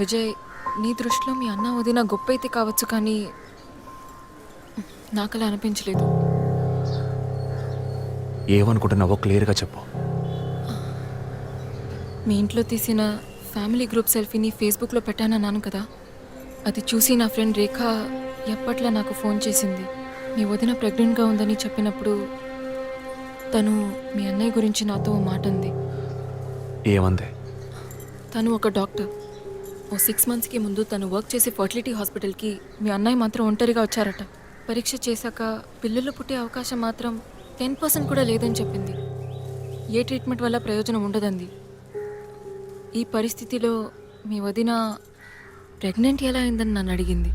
విజయ్, నీ దృష్టిలో మీ అన్న వదిన గొప్ప అయితే కావచ్చు, కానీ నాకలా అనిపించలేదు. ఏమనుకుంటున్నావో క్లియర్గా చెప్పు. మీ ఇంట్లో తీసిన ఫ్యామిలీ గ్రూప్ సెల్ఫీని ఫేస్బుక్లో పెట్టానన్నాను కదా, అది చూసి నా ఫ్రెండ్ రేఖ ఎప్పట్లా నాకు ఫోన్ చేసింది. మీ వదిన ప్రెగ్నెంట్గా ఉందని చెప్పినప్పుడు తను మీ అన్నయ్య గురించి నాతో ఓ మాట అంది. ఏమంది? తను ఒక డాక్టర్. ఓ 6 monthsకి ముందు తను వర్క్ చేసే ఫర్టిలిటీ హాస్పిటల్కి మీ అన్నయ్య మాత్రం ఒంటరిగా వచ్చారట. పరీక్ష చేశాక పిల్లలు పుట్టే అవకాశం మాత్రం 10% కూడా లేదని చెప్పింది. ఏ ట్రీట్మెంట్ వల్ల ప్రయోజనం ఉండదంది. ఈ పరిస్థితిలో మీ వదిన ప్రెగ్నెంట్ ఎలా అయిందని నన్ను అడిగింది.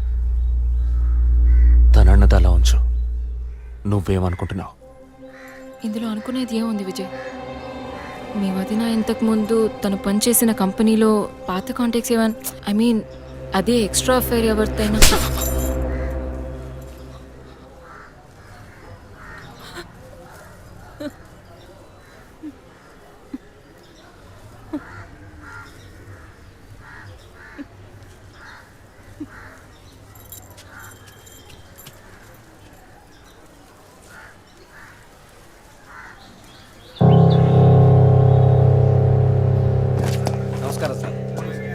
తనన్నది అలా ఉంచు. నువ్వేమనుకుంటున్నావు? ఇందులో అనుకునేది ఏముంది విజయ్? మీ వదిన ఇంతకుముందు తను పనిచేసిన కంపెనీలో పాత కాంటాక్ట్స్ ఏమైనా అదే ఎక్స్ట్రా అఫైర్ ఎవరితైనా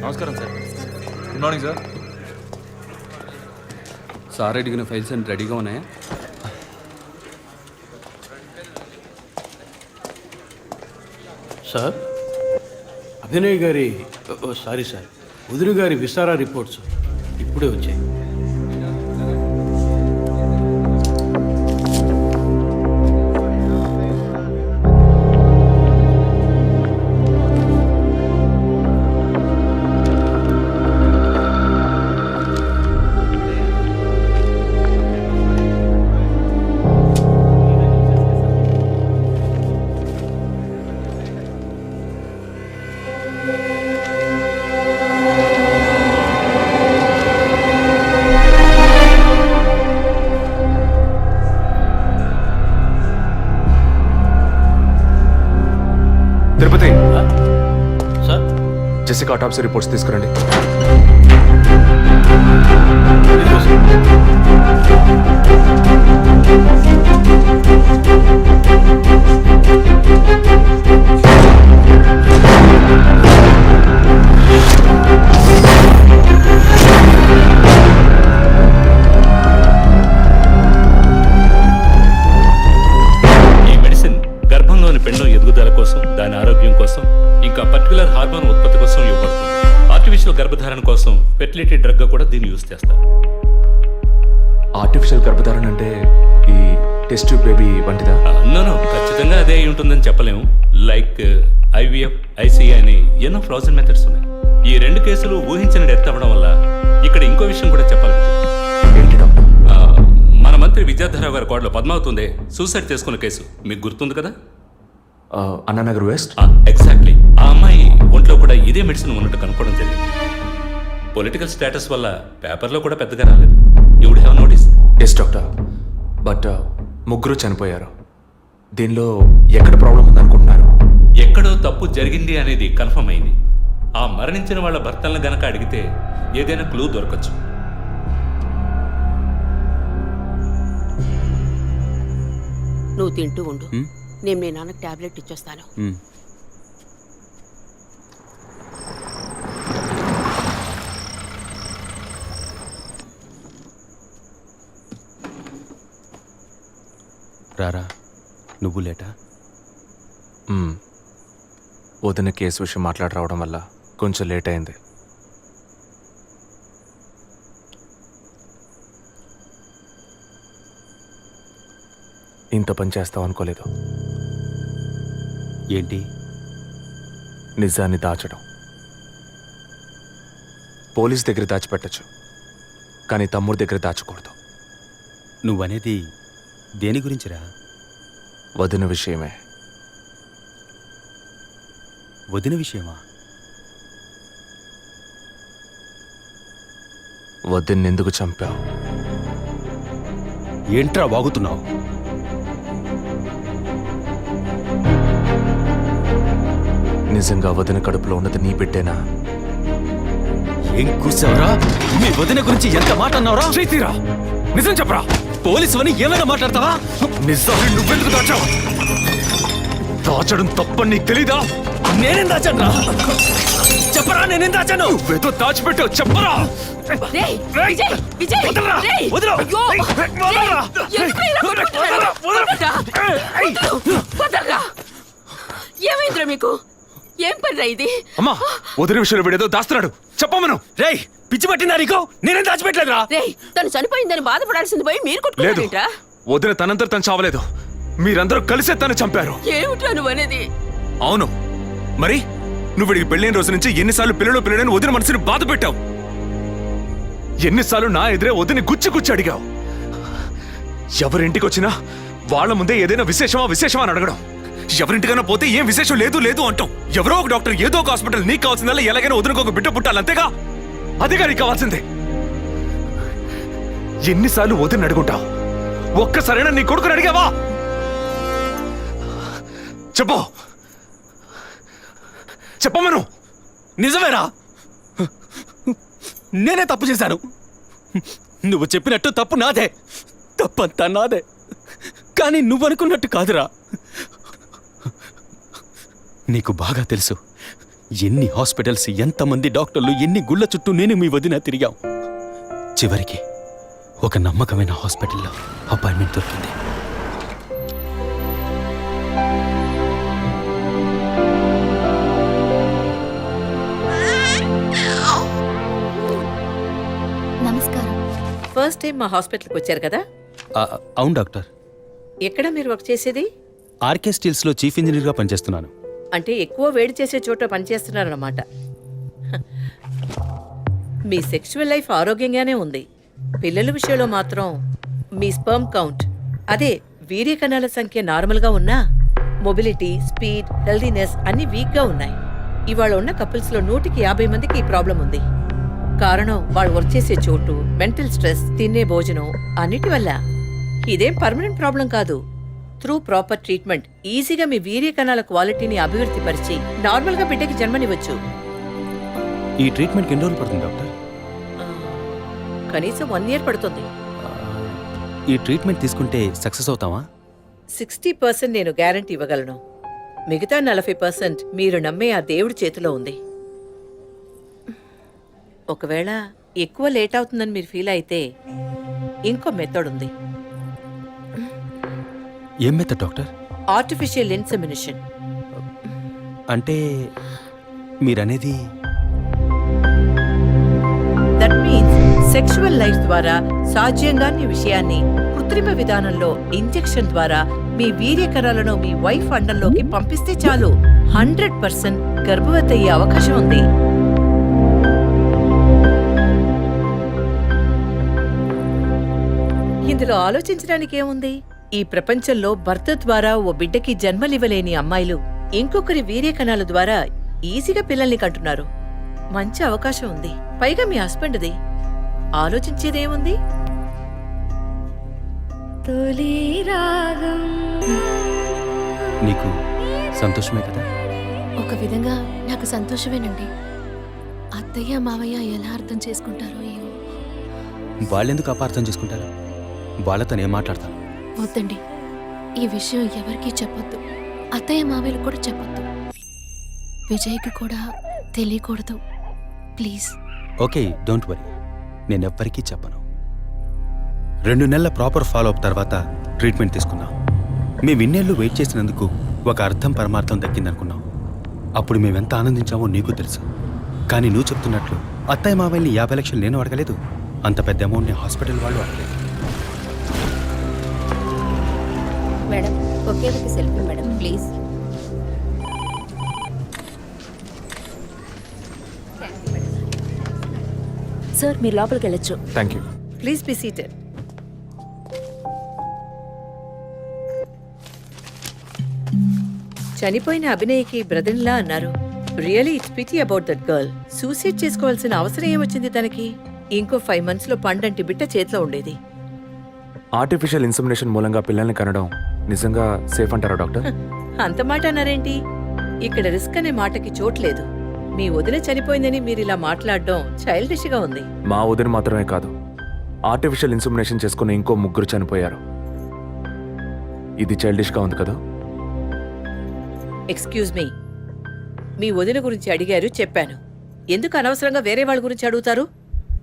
నమస్కారం sir. Good morning sir. Sir అడిగిన ఫైల్స్ అన్ని రెడీగా ఉన్నాయా? సార్, అభినయ్ గారి సారీ సార్, వదిన గారి విసారా రిపోర్ట్స్ ఇప్పుడే వచ్చాయి. తిరుపతి, సార్, జెసికా ఆటాప్సీ రిపోర్ట్స్ తీసుకురండి. ఈ మెడిసిన్ గర్భంలోని పిండం ఎదుగుదల కోసం, దాని ఆరోగ్యం కోసం, ఇంకా పర్టికులర్ హార్మోన్ ఉత్పత్తి కోసం ఇవ్వబడుతుంది. ఆర్టిఫిషియల్ గర్భధారణ కోసం ఫెర్టిలిటీ డ్రగ్ గా కూడా దీన్ని యూజ్ చేస్తారు. ఆర్టిఫిషియల్ గర్భధారణ అంటే ఈ టెస్ట్ ట్యూబ్ బేబీ వంటిదా? నో, ఖచ్చితంగా అదే అయి ఉంటుందని చెప్పలేము. లైక్ IVF, ICI అని ఎన్నో ఫ్రోజన్ మెథడ్స్ ఉన్నాయి. ఈ 2 కేసులు ఊహించిన డెత్ అవ్వడం వల్ల ఇక్కడ ఇంకో విషయం కూడా చెప్పాలి. ఏంటి డాక్టర్? మన మంత్రి విద్యాధరరావు గారి కోడలో పద్మావతి సూసైడ్ చేసుకున్న కేసు మీకు గుర్తుంది కదా? అన్నానగర్ వెస్ట్. ఎగ్జాక్ట్లీ. ఆ అమ్మాయి ఒంట్లో కూడా ఇదే మెడిసిన్ ఉన్నట్టు కనుక్కోవడం జరిగింది. పొలిటికల్ స్టేటస్ వల్ల పేపర్లో కూడా పెద్దగా రాలేదు. You would have notice. Yes doctor, but ముగ్గురు చనిపోయారు. దీనిలో ఎక్కడ ప్రాబ్లం ఉందనుకుంటున్నారు? ఎక్కడో తప్పు జరిగింది అనేది కన్ఫర్మ్ అయింది. ఆ మరణించిన వాళ్ళ భర్తలను గనక అడిగితే ఏదైనా క్లూ దొరకచ్చు. నువ్వు తింటూ ఉండు, నేను మీ నాన్నకు టాబ్లెట్ ఇచ్చొస్తాను. రారా, నువ్వు లేటా? వదిన కేసు విషయం మాట్లాడి రావడం వల్ల కొంచెం లేట్ అయింది. ఇంత పని చేస్తావు అనుకోలేదు. ఏంటి? నిజాన్ని దాచడం. పోలీస్ దగ్గర దాచిపెట్టచ్చు, కానీ తమ్ముడి దగ్గర దాచకూడదు. నువ్వనేది దేని గురించిరా? వదిన విషయమే. వదిన విషయమా? వదిన్ని ఎందుకు చంపావు? ఏంట్రా వాగుతున్నావు? నిజంగా వదిన కడుపులో ఉన్నది నీ బిడ్డేనా? ఏం కూర్చావరా? మీ వదిన గురించి ఎంత మాట అన్నావురా? చేతిరా నిజం చెప్పరా. పోలీసు అని ఏమైనా మాట్లాడతావా? నిజాన్ని నువ్వెందుకు దాచావు? దాచడం తప్పని నీకు తెలీదా? నేనేం దాచాను? చెప్పరా, నేనేం దాచాను? నువ్వేదో దాచిపెట్టావు, చెప్పరా. రేయ్, విజయ్, విజయ్, వదలరా, రేయ్, వదలు. అయ్యో, వదలరా. రేయ్, ఎందుకు ఇలా కొట్టుకుంటున్నారు? వదలరా, వదలరా. ఏమైందిరా మీకు? ఏం పనిరా ఇది? అమ్మా, వదిన విషయంలో వీడేదో దాస్తున్నాడు, చెప్పమను. రేయ్, పిచ్చి పట్టిందా నీకు? నేనేం దాచిపెట్టలేదురా. రేయ్, తను చనిపోయిందని బాధపడాల్సింది పోయి మీరు లేదు, కొట్టుకుంటారేంట్రా? వదిన తనంతట తను చావలేదు. మీరందరూ కలిసే తను చంపారు. ఏమిట్రా నువ్వు అనేది? అవును, మరి నువ్వు వీడికి పెళ్ళైన రోజు నుంచి ఎన్నిసార్లు పిల్లడని వదిన మనసుని బాధ పెట్టావు? ఎన్నిసార్లు నా ఎదురే వదిని గుచ్చి అడిగావు? ఎవరింటికి వచ్చినా వాళ్ళ ముందే ఏదైనా విశేషమా అని అడగడం. ఎవరింటికైనా పోతే ఏం విశేషం లేదు అంటాం. ఎవరో ఒక డాక్టర్, ఏదో ఒక హాస్పిటల్, నీకు కావాల్సిందల్లా ఎలాగైనా వదినకు ఒక బిడ్డ పుట్టాలి, అంతేగా? అదేగా నీకు కావాల్సిందే. ఎన్నిసార్లు వదిన అడుగుంటావు? ఒక్కసారైనా నీ కొడుకుని అడిగావా? చెప్పమను. నిజమేరా, నేనే తప్పు చేశాను. నువ్వు చెప్పినట్టు తప్పు నాదే, తప్పంతా నాదే. కానీ నువ్వు అనుకున్నట్టు కాదురా. నీకు బాగా తెలుసు ఎన్ని హాస్పిటల్స్, ఎంతమంది డాక్టర్లు, ఎన్ని గుళ్ళ చుట్టూ నేను మీ వదిన తిరిగాం. చివరికి ఒక నమ్మకమైన హాస్పిటల్లో అపాయింట్మెంట్ దొరికింది. నమస్కారం. ఫస్ట్ టైం మా హాస్పిటల్కి వచ్చారు కదా? అవును డాక్టర్. ఎక్కడ మీరు వర్క్ చేసేది? ఆర్కే స్టీల్స్లో చీఫ్ ఇంజనీర్గా పనిచేస్తున్నాను. అంటే ఎక్కువ వేడి చేసే చోట పనిచేస్తున్నారన్నమాట. మీ సెక్షువల్ లైఫ్ ఆరోగ్యంగానే ఉంది. పిల్లల విషయంలో మాత్రం మీ స్పర్మ్ కౌంట్, అదే వీర్య కణాల సంఖ్య నార్మల్గా ఉన్నా మొబిలిటీ, స్పీడ్, హెల్దీనెస్ అన్ని వీక్గా ఉన్నాయి. ఇవాళ ఉన్న కపుల్స్లో 150 మందికి ఈ ప్రాబ్లం ఉంది. కారణం వాళ్ళు వర్క్ చేసే చోటు, మెంటల్ స్ట్రెస్, తినే భోజనం అన్నిటి వల్ల. ఇదేం పర్మనెంట్ ప్రాబ్లం కాదు. త్రూ ప్రాపర్ ట్రీట్మెంట్ ఈజీగా మీ వీర్య కణాల క్వాలిటీని అభివృద్ధి పరిచి నార్మల్గా బిడ్డకి జన్మనివ్వచ్చు. ఈ ట్రీట్మెంట్కి ఎన్ని రోజులు పడుతుంది డాక్టర్? కనీసం 1 year పడుతుంది. ఈ ట్రీట్మెంట్ తీసుకుంటే సక్సెస్ అవుతావా? 60% నేను గ్యారంటీ ఇవ్వగలను. మిగతా 40% మీరు నమ్మే ఆ దేవుడి చేతిలో ఉంది. ఒకవేళ ఎక్కువ లేట్ అవుతుందని మీరు ఫీల్ అయితే ఇంకో మెథడ్ ఉంది. ఏం మెథడ్ డాక్టర్? Artificial insemination. అంటే మీరనేది? దట్ మీన్స్ సెక్షువల్ లైఫ్ ద్వారా సాధ్యంగాని విషయాన్ని కృత్రిమ విధానంలో ఇంజెక్షన్ ద్వారా మీ వీర్య కణాలను మీ వైఫ్ అండంలోకి పంపిస్తే చాలు 100% గర్భవతి అయ్యే అవకాశం ఉంది. ఇందులో ఆలోచించడానికి ఏముంది? ఈ ప్రపంచంలో భర్త ద్వారా ఓ బిడ్డకి జన్మలివ్వలేని అమ్మాయిలు ఇంకొకరి వీర్య కణాల ద్వారా ఈజీగా పిల్లల్ని కంటున్నారు. మంచి అవకాశం ఉంది. పైగా మీ హస్బెండ్ది. ఆలోచించేదేముంది? నీకు సంతోషమే కదా? ఒక విధంగా నాకు సంతోషమేనండి. అత్తయ్య మావయ్య ఎలా అర్థం చేసుకుంటారో ఏమో. వాళ్ళెందుకు అపార్థం చేసుకుంటారు? వాళ్ళతో నేను మాట్లాడతాను. వద్దండి, ఈ విషయం ఎవరికీ చెప్పొద్దు. అత్తయ్య మావయ్యలు కూడా చెప్పొద్దు. విజయ్కి కూడా తెలియకూడదు, ప్లీజ్. ఓకే, డోంట్ వరీ, నేనెవ్వరికీ చెప్పను. 2 నెలల ప్రాపర్ ఫాలో అప్ తర్వాత ట్రీట్మెంట్ తీసుకున్నాం. మేము ఇన్నేళ్ళు వెయిట్ చేసినందుకు ఒక అర్థం పరమార్థం దక్కిందనుకున్నాం. అప్పుడు మేమెంత ఆనందించామో నీకు తెలుసు. కానీ నువ్వు చెప్తున్నట్లు అత్తయ్య మావయ్యని 50 లక్షలు నేను అడగలేదు, అంత పెద్ద అమౌంట్ని హాస్పిటల్ వాళ్ళు అడగలేదు. మేడం, ఒకే ఒక సెల్ఫీ మేడం, ప్లీజ్. సార్, మీరు లోపలికి వెళ్ళొచ్చు. Thank you. Please be seated. చనిపోయిన అభినయకి బ్రదర్లా అన్నారు. Really it's pity about that girl. Suicide చేసుకోవాల్సిన అవసరం ఏమొచ్చింది తనకి? ఇంకో 5 monthsలో పండంటి బిడ్డ చేతిలో ఉండేది. ఆర్టిఫిషియల్ ఇన్సెమినేషన్ మూలంగా పిల్లల్ని కనడం నిజంగా సేఫ్ అంటారా డాక్టర్? అంత మాట అన్నారేంటి? ఇక్కడ రిస్క్ అనే మాటకి చోట్లేదు. మీ వదిన చనిపోయిందని మీరు ఇలా మాట్లాడడం చైల్డిష్ గా ఉంది. మా వదిన మాత్రమే కాదు, ఆర్టిఫిషియల్ ఇన్సమినేషన్ చేసుకున్న ఇంకో 3 చనిపోయారు. ఇది చైల్డిష్గా ఉంది కదా? ఎక్స్క్యూజ్ మీ వదిన గురించి అడిగారు, చెప్పాను. ఎందుకు అనవసరంగా వేరే వాళ్ళ గురించి అడుగుతారు?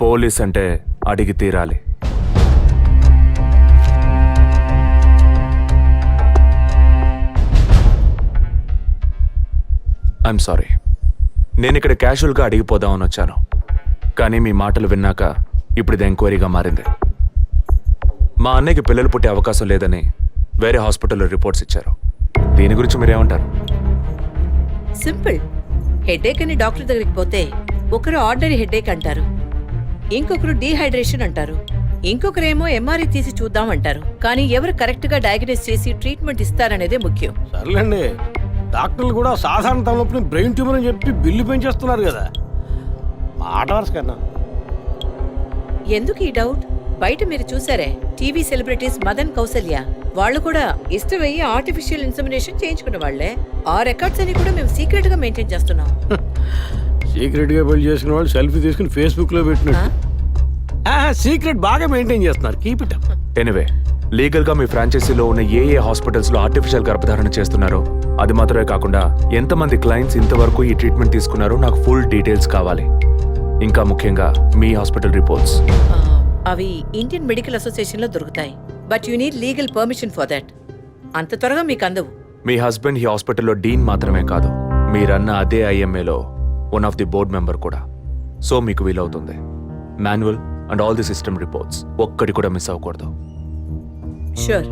పోలీస్ అంటే అడిగి తీరాలి. ఐఎమ్ సారీ, నేను ఇక్కడ క్యాజువల్గా అడిగిపోదామని వచ్చాను. కానీ మీ మాటలు విన్నాక ఇప్పుడు ఇది ఎంక్వైరీగా మారింది. మా అన్నయ్యకి పిల్లలు పుట్టే అవకాశం లేదని వేరే హాస్పిటల్లో రిపోర్ట్స్ ఇచ్చారు. దీని గురించి మీరేమంటారు? సింపుల్. హెడేక్ అని డాక్టర్ దగ్గరికి పోతే ఒకరు ఆర్డినరీ హెడేక్ అంటారు, ఇంకొకరు డీహైడ్రేషన్ అంటారు, ఇంకొకరేమో ఎంఆర్ఐ తీసి చూద్దాం అంటారు. కానీ ఎవరు కరెక్ట్ గా డయాగ్నోస్ చేసి ట్రీట్మెంట్ ఇస్తారనేదే ముఖ్యం. సర్లేండి, డాక్టర్లు కూడా సాధారణ తలనొప్పిని బ్రెయిన్ ట్యూమర్ అని చెప్పి బిల్లు పెంచేస్తున్నారు కదా. మాట వరుస కన్నా. ఎందుకు ఈ డౌట్? బయట మీరు చూసారే, టీవీ సెలబ్రిటీస్ మదన్ కౌసల్య వాళ్ళు కూడా ఇష్టమయ్యి ఆర్టిఫిషియల్ ఇన్సమినేషన్ చేయించుకున్న వాళ్లే. ఆ రికార్డ్స్ అని కూడా మేము సీక్రెట్ గా మెయింటైన్ చేస్తున్నాం. సీక్రెట్ గా బిల్డ్ చేసిన వాళ్ళు సెల్ఫీ తీసుకుని ఫేస్బుక్ లో పెట్టినట్టు సీక్రెట్ బాగా మెయింటైన్ చేస్తున్నారు. Keep it up. Anyway, legal గా మీ ఫ్రాంచైజీలో ఉన్న ఏ హాస్పిటల్స్ లో ఆర్టిఫిషియల్ గర్భధారణ చేస్తున్నారో, అది మాత్రమే కాకుండా ఎంతమంది క్లయింట్స్ ఇంతవరకు ఈ ట్రీట్మెంట్ తీసుకున్నారో నాకు ఫుల్ డీటెయిల్స్ కావాలి. ఇంకా ముఖ్యంగా మీ హాస్పిటల్ రిపోర్ట్స్. అవి ఇండియన్ మెడికల్ అసోసియేషన్ లో దొరుకుతాయి. But you need legal permission for that. అంత త్వరగా మీకు అందవు. మీ హస్బెండ్ ఈ హాస్పిటల్లో డీన్ మాత్రమే కాదు, మీరన్న అదే ఐఎంఏలో one of the board member కూడా. సో మీకు వీలవుతుంది. Manual and all the system reports ఒక్కటి కూడా మిస్ అవ్వకూడదు. షూర్,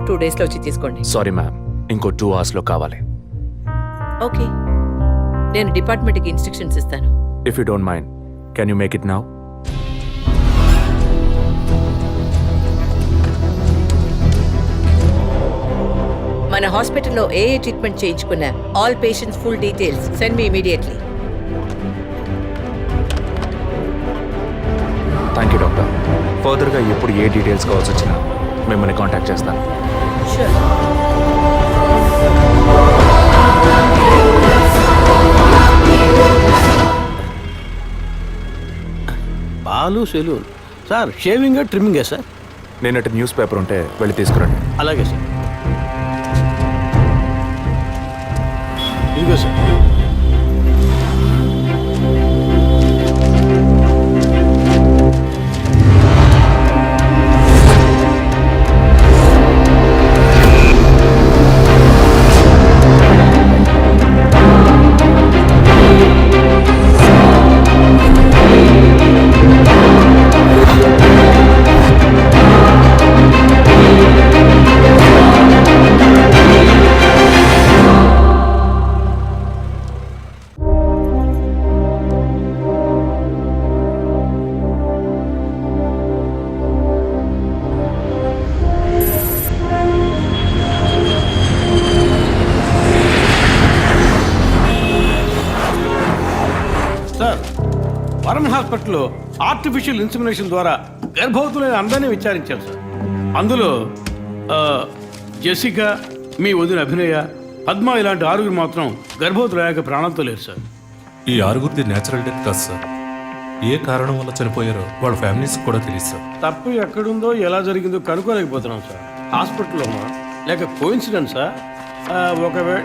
2 days లో వచ్చి తీసుకోండి. సారీ మ్యామ్, ఇంకో 2 hours లో కావాలి. ఓకే, నేను డిపార్ట్మెంట్కి ఇన్స్ట్రక్షన్స్ ఇస్తాను. If you don't mind, can you make it now? మన హాస్పిటల్లో ఏ ట్రీట్మెంట్ చేయించుకున్నా all patients full details send me immediately. Thank you doctor. ఫర్దర్గా ఎప్పుడు ఏ డీటెయిల్స్ కావాల్సి వచ్చినా మిమ్మల్ని కాంటాక్ట్ చేస్తాను. Sure. Balu saloon sir. Shaving ట్రిమ్మింగే సార్? నేనటి న్యూస్ పేపర్ ఉంటే వెళ్ళి తీసుకురండి. అలాగే సార్. ఇదిగో సార్. వరం హాస్పిటల్లో ఆర్టిఫిషియల్ ఇన్సమినేషన్ ద్వారా గర్భవతులైన అందరినీ విచారించాం సార్. అందులో జెసికా, మీ వదిన అభినయ, పద్మ ఇలాంటి 6 మాత్రం గర్భవతులయ్యాక ప్రాణంతో లేరు సార్. ఈ 6 నేచురల్ డెత్ కాదు సార్. ఏ కారణం వల్ల చనిపోయారో వాళ్ళ ఫ్యామిలీస్ కూడా తెలియదు సార్. తప్పు ఎక్కడుందో ఎలా జరిగిందో కనుక్కోలేకపోతున్నాం సార్. హాస్పిటల్లోనా లేక కోఇన్సిడెన్సా? ఒకవేళ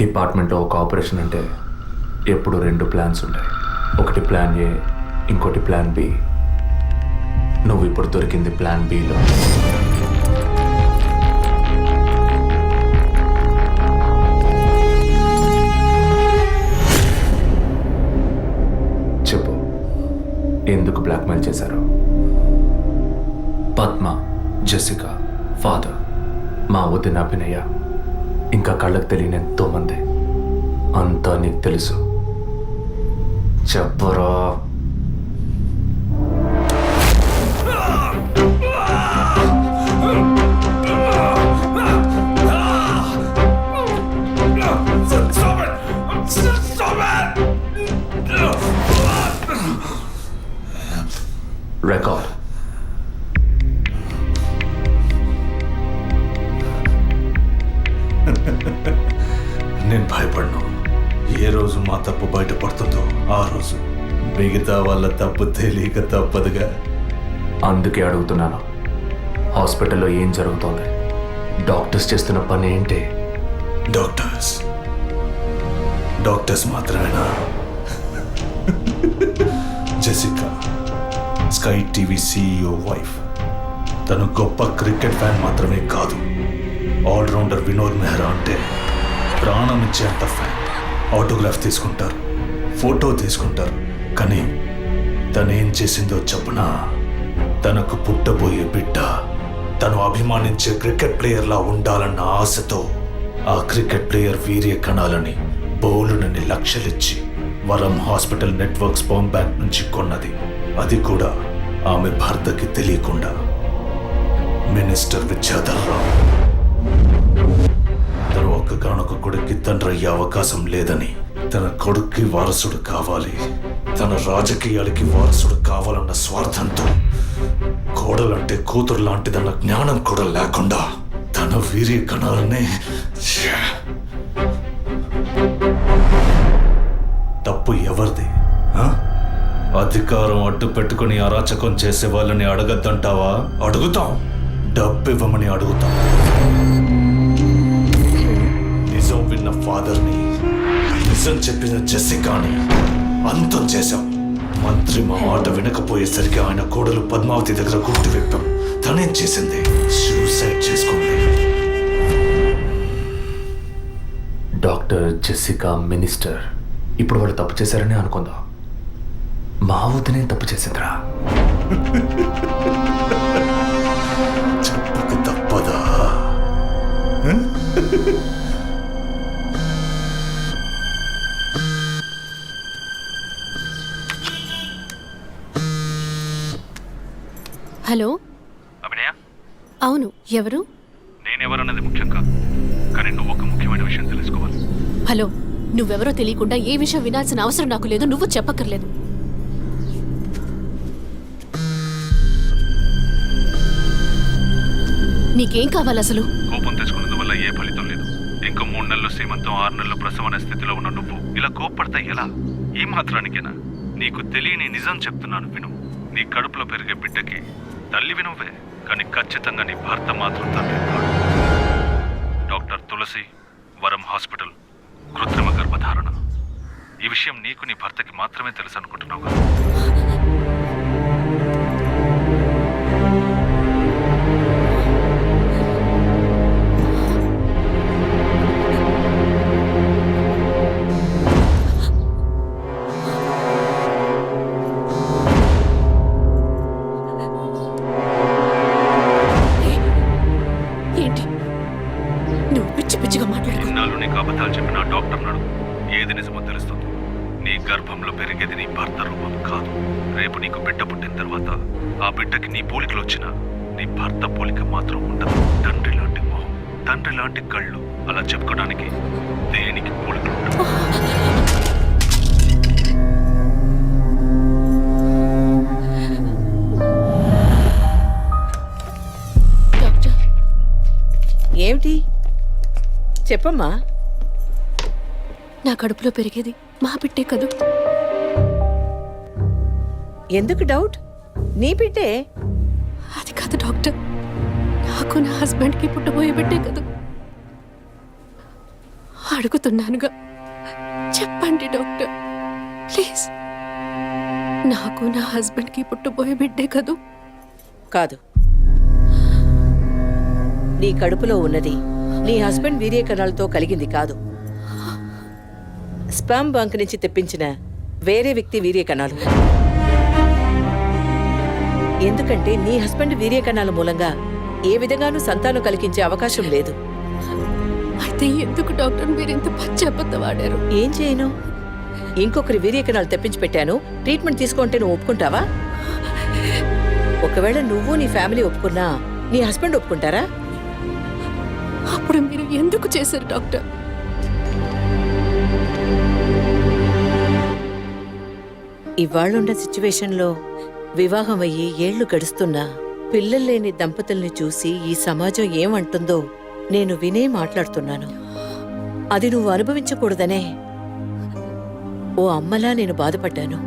డిపార్ట్మెంట్లో ఒక ఆపరేషన్ అంటే ఎప్పుడు 2 ప్లాన్స్ ఉంటాయి. ఒకటి ప్లాన్ ఏ, ఇంకోటి ప్లాన్ బి. నువ్వు ఇప్పుడు దొరికింది ప్లాన్ బిలో. చెప్పు, ఎందుకు బ్లాక్మెయిల్ చేశారు? పద్మ, జెసికా, ఫాదర్, మా వదిన అభినయ, ఇంకా కళ్ళకు తెలియని ఎంతో మంది. అంతా నీకు తెలుసు. చెప్పరా. రికార్డ్. నేను భయపడను. ఏ రోజు మా తప్పు బయటపడుతుందో ఆ రోజు మిగతా వాళ్ళ తప్పు తెలియక తప్పదుగా. అందుకే అడుగుతున్నాను, హాస్పిటల్లో ఏం జరుగుతోంది? డాక్టర్స్ చేస్తున్న పని ఏంటి? డాక్టర్స్ మాత్రమేనా? Jessica, sky TV CEO wife. తను గొప్ప క్రికెట్ ఫ్యాన్ మాత్రమే కాదు, ఆల్రౌండర్ వినోద్ మెహ్రా అంటే ప్రాణం ఇచ్చేంత ఫ్యాన్. ఆటోగ్రాఫ్ తీసుకుంటారు, ఫోటో తీసుకుంటారు. కానీ తనేం చేసిందో చెప్పనా? తనకు పుట్టబోయే బిడ్డ తను అభిమానించే క్రికెట్ ప్లేయర్లా ఉండాలన్న ఆశతో ఆ క్రికెట్ ప్లేయర్ వీర్య కణాలని బౌలునని లక్షలిచ్చి వరం హాస్పిటల్ నెట్వర్క్ స్పర్మ్ బ్యాంక్ నుంచి కొన్నది. అది కూడా ఆమె భర్తకి తెలియకుండా. మినిస్టర్ విద్యాధర్ రావు తను ఒక్కగానొక్క కొడుక్కి తండ్రి అయ్యే అవకాశం లేదని, తన కొడుక్కి వారసుడు కావాలి, తన రాజకీయాలకి వారసుడు కావాలన్న స్వార్థంతో, కోడలంటే కూతురు లాంటిదన్న జ్ఞానం కూడా లేకుండా తన వీర్య కణాలనే. తప్పు ఎవరిది? అధికారం అడ్డు పెట్టుకుని అరాచకం చేసే వాళ్ళని అడగద్దంటావా? అడుగుతాం. డబ్బు ఇవ్వమని అడుగుతాం. నిజం విన్న ఫాదర్ని, నిజం చెప్పిన జెసికాని అంతం చేశాం. మంత్రి మా మాట వినకపోయేసరికి ఆయన కోడలు పద్మావతి దగ్గర గుర్తు విప్పాం. తనేం చేసింది? సూసైడ్ చేసుకుంది. డాక్టర్, జెసికా, మినిస్టర్, ఇప్పుడు వాళ్ళు తప్పు చేశారని అనుకుందాం. మా వదినే తప్పు చేసిందిరా. చెప్పక తప్పదా? హలో, అభినయ, అవును, ఎవరు? నేనెవరన్నది ముఖ్యం కాదు, కానీ నువ్వు ఒక ముఖ్యమైన విషయం తెలుసుకోవాలి. హలో, నువ్వెవరో తెలియకుండా ఏ విషయం వినాల్సిన అవసరం నాకు లేదు. నువ్వు చెప్పక్కర్లేదు. నీకేం కావాలి అసలు? కోపం తెచ్చుకున్నందువల్ల ఏ ఫలితం లేదు. ఇంకో 3 నెలలు సీమంతం, 6 నెలలు ప్రసవం అనే స్థితిలో ఉన్న నువ్వు ఇలా కోప్పడతా ఎలా? ఈ మాత్రానికేనా? నీకు తెలియని నిజం చెప్తున్నాను, విను. నీ కడుపులో పెరిగే బిడ్డకి తల్లివి నువ్వే, కానీ ఖచ్చితంగా నీ భర్త మాత్రం తండ్రి కాడు. డాక్టర్ తులసి, వరం హాస్పిటల్, కృత్రిమ గర్భధారణ. ఈ విషయం నీకు నీ భర్తకి మాత్రమే తెలుసు అనుకుంటున్నావు కదా? ఏంటి నువ్వు పిచ్చి పిచ్చిగా మాట్లాడుకో. ఇన్నాళ్ళు నీకు అబద్ధాలు చెప్పిన డాక్టర్ నాడు ఏది నిజమో తెలుస్తుంది. నీ గర్భంలో పెరిగేది నీ భర్త రూపం కాదు. రేపు నీకు బిడ్డ పుట్టిన తర్వాత ఆ బిడ్డకి నీ పోలికలు వచ్చినా నీ భర్త పోలిక మాత్రం ఉండదు. తండ్రి లాంటి మొహం, తండ్రి లాంటి కళ్ళు, అలా చెప్పుకోవడానికి దేనికి పోలికలు ఉండవు. డాక్టర్, ఏమిటి చెప్పమ్మా? నా కడుపులో పెరిగేది మా బిడ్డే కదూ. ఎందుకు డౌట్? నీ బిడ్డే. అది కాదు డాక్టర్, నాకు నా హస్బెండ్కి పుట్టబోయే బిడ్డే కదూ. ఆ అడుగుతున్నానుగా, చెప్పండి డాక్టర్ ప్లీజ్. నాకు నా హస్బెండ్కి పుట్టబోయే బిడ్డే కదూ. కాదు, నీ కడుపులో ఉన్నది నీ హస్బెండ్ వీర్య కణాలతో కలిగింది కాదు, స్పర్మ్ బంక్ నుంచి తెప్పించిన వేరే వ్యక్తి వీర్య కణాలు. ఎందుకంటే నీ హస్బెండ్ వీర్య కణాల మూలంగా ఏ విధంగానూ సంతానం కలిగించే అవకాశం లేదు. అయితే ఎందుకు డాక్టర్ మీరు ఇంత పచ్చబద్ధ వాడారు? ఏం చేయను, ఇంకొకరి వీర్య కణాలు తెప్పించి పెట్టాను. ట్రీట్మెంట్ తీసుకుంటే నువ్వు ఒప్పుకుంటావా? ఒకవేళ నువ్వు నీ ఫ్యామిలీ ఒప్పుకున్నా నీ హస్బెండ్ ఒప్పుకుంటారా? అప్పుడు మీరు ఎందుకు చేశారు డాక్టర్? ఇవాళ్ళున్న సిచ్యువేషన్లో వివాహం అయ్యి ఏళ్లు గడుస్తున్నా పిల్లలు లేని దంపతుల్ని చూసి ఈ సమాజం ఏమంటుందో నేను వినే మాట్లాడుతున్నాను. అది నువ్వు అనుభవించకూడదనే ఓ అమ్మలా నేను బాధపడ్డాను.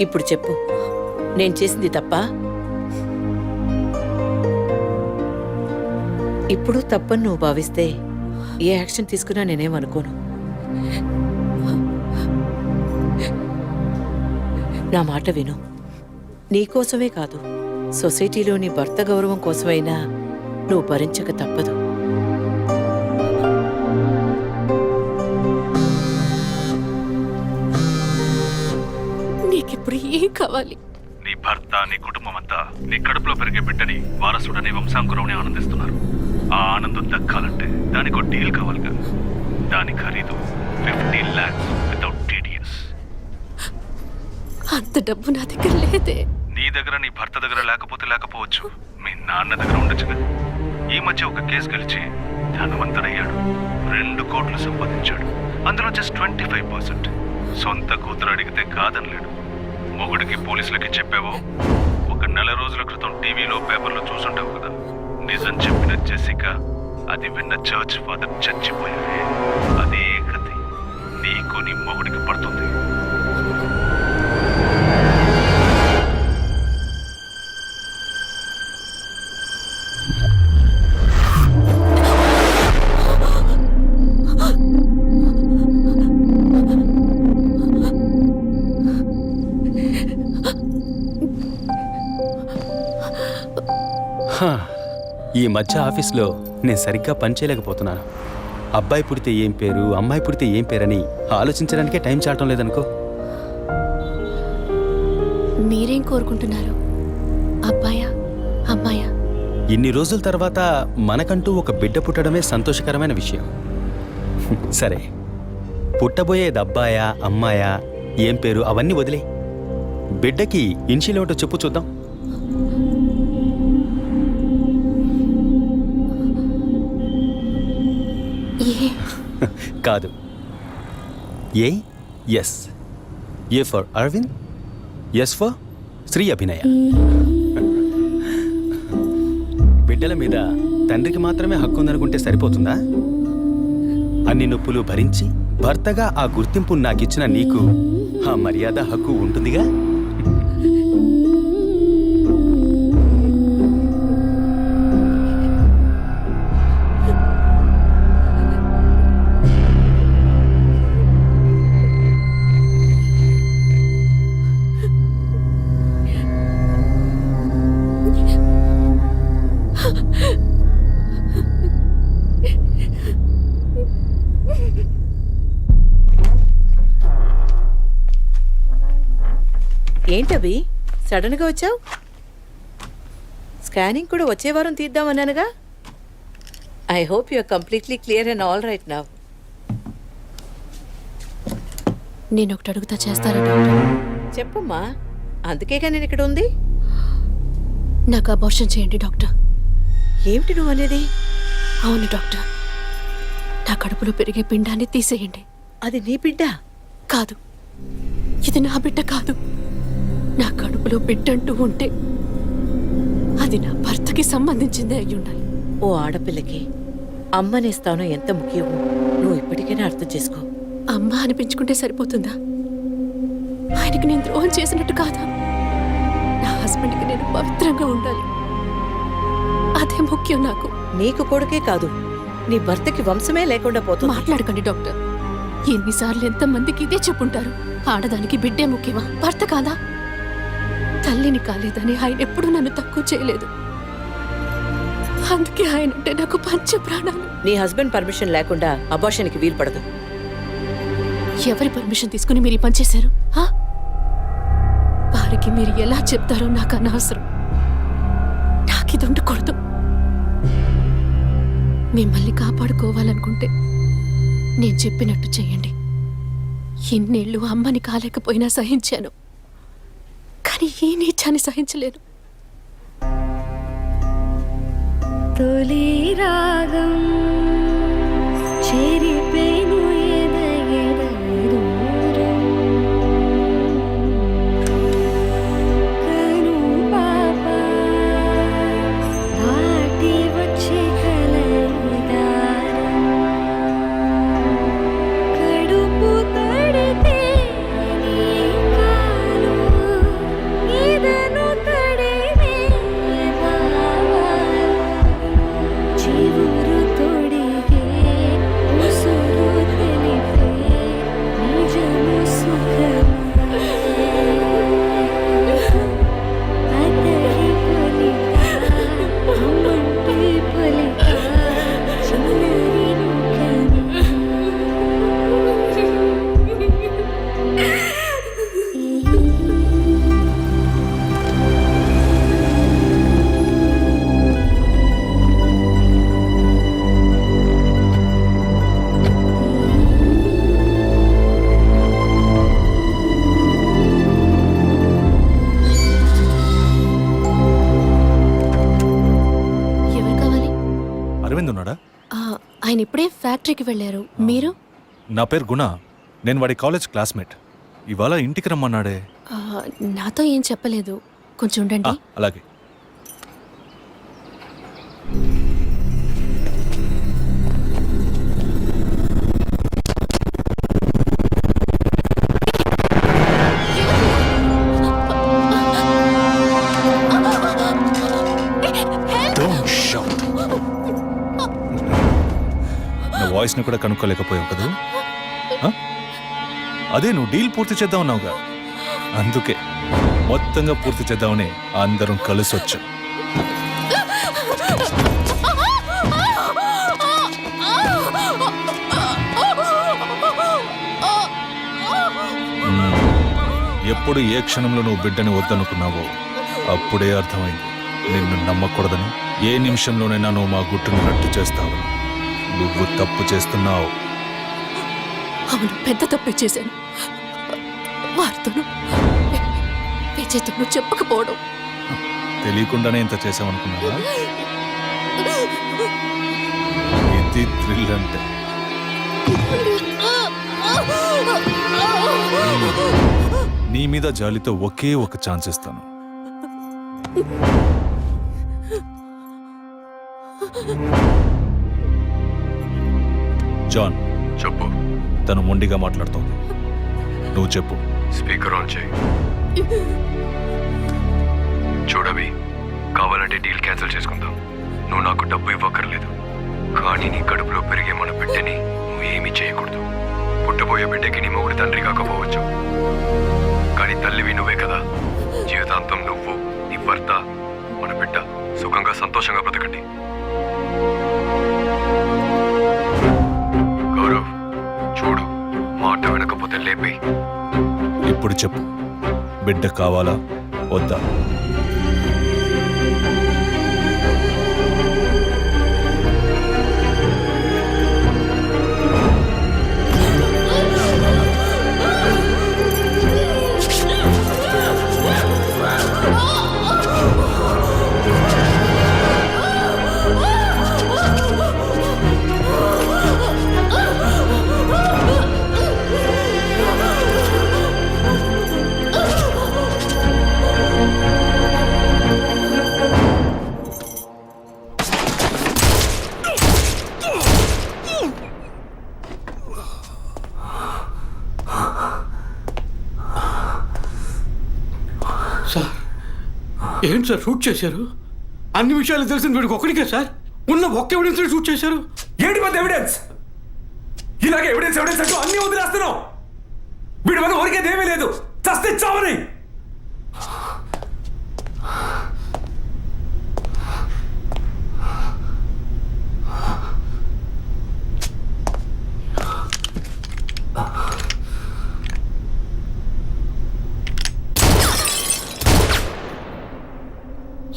ఇప్పుడు చెప్పు, నేను చేసింది తప్పా? ఇప్పుడు తప్పని నువ్వు భావిస్తే ఏ యాక్షన్ తీసుకున్నా నేనేమనుకోను. నా మాట విను. నీకోసమే కాదు, సొసైటీలోని భర్త గౌరవం కోసమైనా నువ్వు భరించక తప్పదు. నీకిప్పుడు ఏం కావాలి? నీ భర్త, నీ కుటుంబం అంతా నీ కడుపులో పెరిగే బిడ్డని వారసుడని వంశాంకురమని ఆనందిస్తున్నారు. ఆ ఆనందం దక్కాలంటే దానికి ఒక డీల్ కావాలిగా. దాని ఖరీదు 15 lakhs వితౌట్ టీడీఎస్. అంత డబ్బు నా దగ్గర లేదే. నీ దగ్గర, నీ భర్త దగ్గర లేకపోవచ్చు, మీ నాన్న దగ్గర ఉండొచ్చుగా. ఈ మధ్య ఒక కేసు గెలిచి ధనవంతుడయ్యాడు. 2 కోట్లు సంపాదించాడు. అందులో జస్ట్ 25%. సొంత కూతురు అడిగితే కాదనలేడు. మొగుడికి పోలీసులకి చెప్పావో, ఒక నెల రోజుల క్రితం టీవీలో పేపర్లో చూసుంటావు కదా. నిజం చెప్పిన జెసికా, అది విన్న చర్చ్ ఫాదర్ చచ్చిపోయారే. అదే కథ నీకు నీ మొగుడికి పడుతుంది. ఈ మధ్య ఆఫీస్లో నేను సరిగ్గా పనిచేయలేకపోతున్నాను. అబ్బాయి పుడితే ఏం పేరు, అమ్మాయి పుడితే ఏం పేరని ఆలోచించడానికే టైం చాలటం లేదనుకో. మీరేం కోరుకుంటున్నారు? అబ్బాయా అమ్మాయా? ఇన్ని రోజుల తర్వాత మనకంటూ ఒక బిడ్డ పుట్టడమే సంతోషకరమైన విషయం. సరే, పుట్టబోయేది అబ్బాయా అమ్మాయా, ఏం పేరు అవన్నీ వదిలే. బిడ్డకి ఇన్షియల్ ఏమిటో చెప్పు చూద్దాం. కాదు, yes. A for Aravind, S for Sri Abhinaya. బిడ్డల మీద తండ్రికి మాత్రమే హక్కు ఉందనుకుంటే సరిపోతుందా? అన్ని నొప్పులు భరించి భర్తగా ఆ గుర్తింపు నాకిచ్చిన నీకు ఆ మర్యాద, హక్కు ఉంటుందిగా. ఏంటవి సడన్ గా వచ్చావు? స్కానింగ్ కూడా వచ్చే వారం తీద్దామన్నానుగా. I hope you are completely clear and all right now. నేను ఒకటి అడుగుతా, చేస్తారా డాక్టర్? చెప్పమ్మా, అందుకేగా నేను ఇక్కడ ఉంది. నాకు అబార్షన్ చేయండి డాక్టర్. ఏమిటి నువ్వు అనేది? అవును డాక్టర్, నా కడుపులో పెరిగే పిండాన్ని తీసేయండి. అది నీ బిడ్డ కాదు, ఇది నా బిడ్డ కాదు. నా కడుపులో బిడ్డంటూ ఉంటే అది నా భర్తకి సంబంధించిందే అయి ఉండాలి. ఓ ఆడపిల్లకి అమ్మనే స్థానం ఎంత ముఖ్యమో నువ్వు ఇప్పటికైనా అర్థం చేసుకో. అమ్మ అనిపించుకుంటే సరిపోతుందా? ఆయనకి నేను ద్రోహం చేసినట్టు కాదా? నా హస్బెండ్కి నేను పవిత్రంగా ఉండాలి, అదే ముఖ్యం నాకు. నీకు కొడుకే కాదు, నీ భర్తకి వంశమే లేకుండా పోతుంది. మాట్లాడకండి డాక్టర్. ఎన్నిసార్లు ఎంతమందికి ఇదే చెప్పుంటారు. ఆడదానికి బిడ్డే ముఖ్యమా, భర్త కాదా? తల్లిని కాలేదని ఆయన ఎప్పుడూ నన్ను తక్కువ చేయలేదు. అందుకే ఆయన అంటే నాకు పంచ ప్రాణాలు. నీ హస్బెండ్ పర్మిషన్ లేకుండా అబార్షన్కి వీలు పడదు. ఎవరి పర్మిషన్ తీసుకుని మీరు ఈ పని చేశారు? ఆ? వారికి మీరు ఎలా చెప్తారో నాకు అనవసరం. నాకిది ఉండకూడదు. మిమ్మల్ని కాపాడుకోవాలనుకుంటే నేను చెప్పినట్టు చెయ్యండి. ఇన్నేళ్ళు అమ్మని కాలేకపోయినా సహించాను, కానీ ఈ నీచాన్ని సహించలేను. తొలి రాగం చెరిపేను ఎదగెదూరం. కను పాప దాటి వచ్చే కలయిదారం. కడుపు తడితే నీ కాలు ఇదను తడిమే భావాలు. చివురు తొడిగే ఉసురు తెలిపే నిజము సుఖమే. అతడి పొలిక అమ్మంటి పొలిక చిన్నది ఎవరు కావాలి? అరవింద్ ఉన్నాడా? ఆయన ఇప్పుడే ఫ్యాక్టరీకి వెళ్ళారు. మీరు? నా పేరు గుణ. నేను వాడి కాలేజ్ క్లాస్మేట్. ఇవాళ ఇంటికి రమ్మన్నాడే. నాతో ఏం చెప్పలేదు. కొంచెం ఉండండి. అలాగే. Don't shout. నా వాయిస్ని కూడా కనుక్కోలేకపోయావు కదా? అదే నువ్వు డీల్ పూర్తి చేద్దాం అన్నావుగా, అందుకే మొత్తంగా పూర్తి చేద్దామని అందరం కలిసి వచ్చాం. ఎప్పుడు ఏ క్షణంలో నువ్వు బిడ్డని వద్దనుకున్నావో అప్పుడే అర్థమైంది నిన్ను నమ్మకూడదని. ఏ నిమిషంలోనైనా నువ్వు మా గుట్టును రట్టు చేస్తావు. నువ్వు తప్పు చేస్తున్నావు. అవును, పెద్ద తప్పే చేశాను. వారితోనూ విజయ్తోనూ చెప్పకపోవడం. తెలియకుండానే ఇంత చేసామనుకున్నావా? ఇది థ్రిల్ అంటే. నీ మీద జాలితో ఒకే ఒక ఛాన్స్ ఇస్తాను. జాన్, చెప్పు. తను మొండిగా మాట్లాడుతోంది. నువ్వు చెప్పు. స్పీకర్ ఆన్ చేయి. చూడవి, కావాలంటే డీల్ క్యాన్సిల్ చేసుకుందాం. నువ్వు నాకు డబ్బు ఇవ్వక్కర్లేదు, కానీ నీ కడుపులో పెరిగే మన బిడ్డని నువ్వు ఏమీ చేయకూడదు. పుట్టబోయే బిడ్డకి నీ మొగుడు తండ్రి కాకపోవచ్చు, కానీ తల్లివి నువ్వే కదా. జీవితాంతం నువ్వు, నీ భర్త, మన బిడ్డ సుఖంగా సంతోషంగా బ్రతకండి. గౌరవ్, చూడు, మాట వినకపోతే లేపే. ఇప్పుడు చెప్పు, బిడ్డ కావాలా వద్దా? సార్, ఏంటి సార్ షూట్ చేశారు? అన్ని విషయాలు తెలిసిన వీడికి ఒక్కడికే సార్? ఉన్న ఒక్క ఎవిడెన్స్ షూట్ చేశారు. ఏంటి పెద్ద ఎవిడెన్స్? ఇలాగే ఎవిడెన్స్ ఎవిడెన్స్ అంటూ అన్ని వదిలేస్తున్నావు. వీడి వల్ల ఊరికేదేమీ లేదు, చస్తే చావని.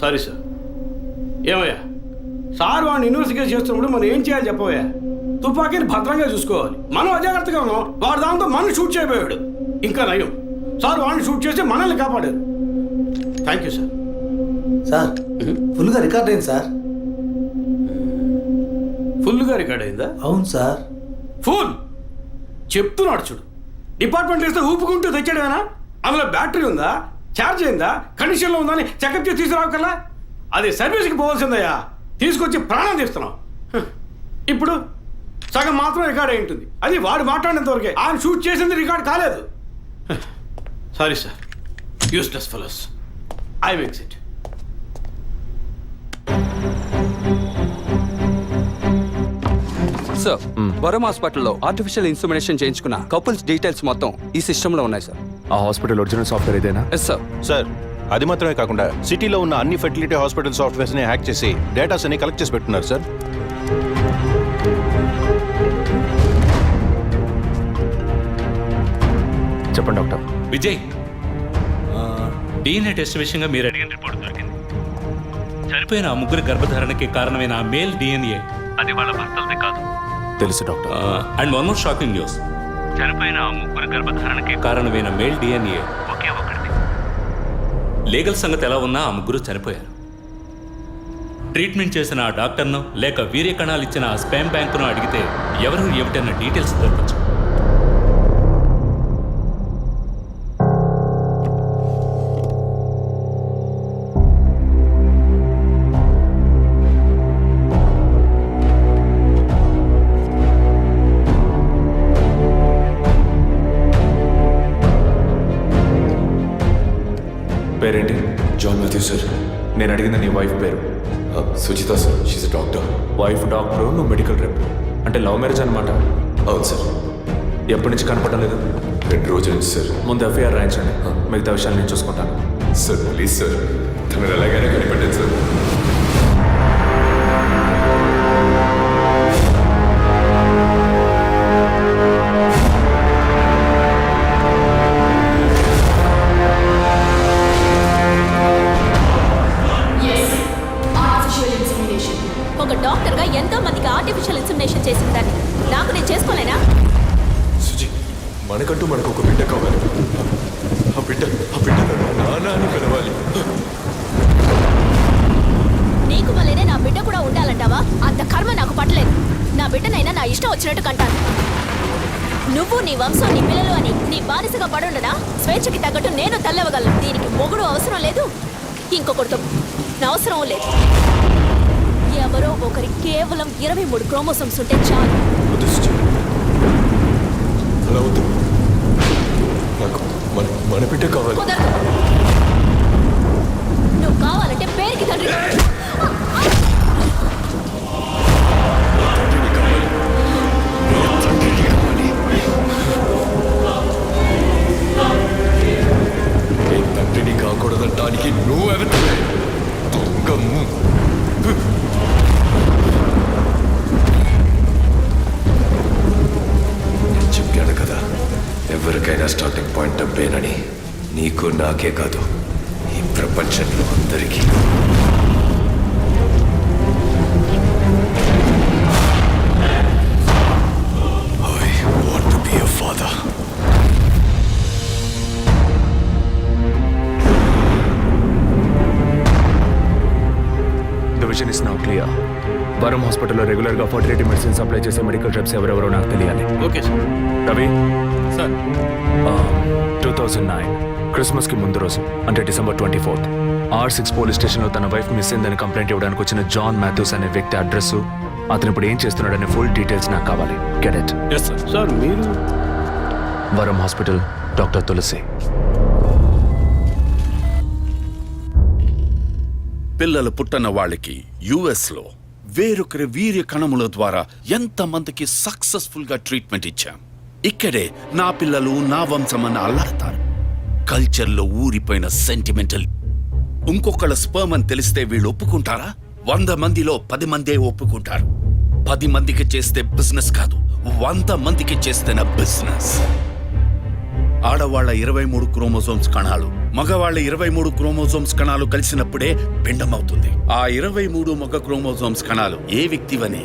Sorry sir. ఏమయ్యా, సార్ వాడిని ఇన్వెస్టిగేట్ చేస్తున్నప్పుడు మనం ఏం చేయాలి చెప్పవయ్యా? తుపాకీని భద్రంగా చూసుకోవాలి. మనం అజాగ్రత్తగా ఉన్నాం, వాడు దాంతో మనం షూట్ చేయబోయాడు. ఇంకా నయం, సార్ వాడిని షూట్ చేసి మనల్ని కాపాడారు. Thank you sir. సార్ ఫుల్గా రికార్డ్ అయింది సార్. ఫుల్గా రికార్డ్ అయిందా? అవును సార్. ఫుల్ చెప్తున్నాడు చూడు. డిపార్ట్మెంట్ ఇస్తే ఊపుకుంటూ తెచ్చాడేనా? అందులో బ్యాటరీ ఉందా, ఛార్జ్ అయిందా, కండిషన్లో ఉందా అని చెకప్ చేసి తీసుకురావకల్లా. అది సర్వీస్కి పోవాల్సిందయ్యా, తీసుకొచ్చి ప్రాణం తీస్తున్నాం. ఇప్పుడు సగం మాత్రం రికార్డ్ అయి ఉంటుంది. అది వాడు మాట్లాడినంత వరకే, ఆయన షూట్ చేసింది రికార్డ్ కాలేదు. Sorry sir, useless fellows. I makes it. Sir, వరం హాస్పిటల్లో ఆర్టిఫిషియల్ ఇన్సూమినేషన్ చేయించుకున్న కపుల్స్ డీటెయిల్స్ మొత్తం ఈ సిస్టంలో ఉన్నాయి సార్. ఆ హాస్పిటల్ ఒరిజినల్ సాఫ్ట్వేర్ ఇదేనా? Yes sir. సార్, అది మాత్రమే కాకుండా సిటీలో ఉన్న అన్ని ఫెర్టిలిటీ హాస్పిటల్ సాఫ్ట్వేర్స్ని హ్యాక్ చేసి డేటాస్ అన్ని కలెక్ట్ చేసి పెట్టున్నారు సార్. చెప్పండి డాక్టర్. విజయ్, డిఎన్ఏ టెస్ట్ విషయంగా మీరు అడిగిన రిపోర్ట్ దొరికింది. చనిపోయిన ఆ ముగ్గురు గర్భధారణకి కారణమైన ఆ మేల్ డిఎన్ఏ అది వాళ్ళ భర్తలది కాదు. తెలుసు doctor. And one more shocking news, చనిపోయిన ఆ ముగ్గురు గర్భధారణకి కారణమైన మేల్ డిఎన్ఏ ఒకే ఒకటిది. లీగల్ సంగతి ఎలా ఉన్నా ఆ ముగ్గురు చనిపోయారు. ట్రీట్మెంట్ చేసిన ఆ డాక్టర్ను లేక వీర్య కణాలు ఇచ్చిన ఆ స్పామ్ బ్యాంకును అడిగితే ఎవరు ఏమిటన్న డీటెయిల్స్ దొరకచ్చు. పేరేంటి? జాన్ మాథ్యూ సార్. నేను అడిగిన నీ వైఫ్ పేరు? Suchitha sir, she's a doctor. Wife doctor, నువ్వు మెడికల్ రెప్. అంటే లవ్ మ్యారేజ్ అనమాట. అవును సార్. ఎప్పటి నుంచి కనపడడం లేదు? 2 రోజుల నుంచి సార్. ముందు ఎఫ్ఐఆర్ రాయించండి, మిగతా విషయాలు నేను చూసుకుంటాను. సార్ ప్లీజ్ సార్, తను ఎలాగైనా కనిపెట్టండి సార్. ఒక డాక్టర్గా ఎంతో మందికి ఆర్టిఫిషియల్ ఇన్సెమినేషన్ చేసిన దాన్ని నాకు నేను చేసుకోలేనా? సుజి, మనకంటూ మనకు ఒక బిడ్డ కావాలి. ఆ బిడ్డ నాన్న అని పిలవాలి. నీకు వల్లనే నా బిడ్డ కూడా ఉండాలంటావా? అంత కర్మ నాకు పట్టలేదు. నా బిడ్డనైనా నా ఇష్టం వచ్చినట్టు కంటాను. నువ్వు నీ వంశం నీ పిల్లలు అని నీ బానిసగా పడుండదా? స్వేచ్ఛకి తగ్గట్టు నేను తల్లవగలను. దీనికి మొగుడు అవసరం లేదు, ఇంకొకరితో నా అవసరం లేదు. ఎవరో ఒకరి కేవలం 23 క్రోమోసోమ్స్ ఉంటే చాలు. అలా వద్దు, నాకు మన బిడ్డ కావాలి. కుదరదు. నువ్వు కావాలంటే పేరుకి తండ్రి. తండ్రిని కాకూడదంటానికి నువ్వెవతలే దొంగము. చెప్పాను కదా, ఎవరికైనా స్టార్టింగ్ పాయింట్ డబ్బేనని. నీకు నాకే కాదు, ఈ ప్రపంచంలో అందరికీ. I want to be a father. The vision is now clear. వరం హాస్పిటల్లో రెగ్యులర్గా ఫర్టిలిటీ మెడిసిన్ సప్లై చేసే మెడికల్ రెప్స్ ఎవరెవరో నాకు తెలియాలి. Okay sir. రవి సార్, 2009 క్రిస్మస్కి ముందు రోజు, అంటే December 24th, R6 పోలీస్ స్టేషన్లో తన వైఫ్ మిస్ అయిందని కంప్లైంట్ ఇవ్వడానికి వచ్చిన జాన్ మాథ్యూస్ అనే వ్యక్తి అడ్రస్, అతను ఇప్పుడు ఏం చేస్తున్నాడనే ఫుల్ డీటెయిల్స్ నాకు కావాలి. Get it? Yes sir. Sir మీరు? వరం హాస్పిటల్, డాక్టర్ తులసి. పిల్లలు పుట్టన వాళ్ళకి యుఎస్లో వేరొకరి వీర్య కణముల ద్వారా ఎంతమందికి సక్సెస్ఫుల్ గా ట్రీట్మెంట్ ఇచ్చాం. ఇక్కడే నా పిల్లలు నా వంశమని అల్లాడతారు. కల్చర్లో ఊరిపోయిన సెంటిమెంటల్. ఇంకొకళ్ళ స్పర్మ్ అని తెలిస్తే వీళ్ళు ఒప్పుకుంటారా? 100 మందిలో 10 మందే ఒప్పుకుంటారు. 10 మందికి చేస్తే బిజినెస్ కాదు, 100 మందికి చేస్తేనే బిజినెస్. ఆడవాళ్ల 23 క్రోమోజోమ్స్ కణాలు, మగవాళ్ల 23 క్రోమోజోమ్స్ కణాలు కలిసినప్పుడే పిండమవుతుంది. ఆ 23 మగ క్రోమోజోమ్స్ కణాలు ఏ వ్యక్తివని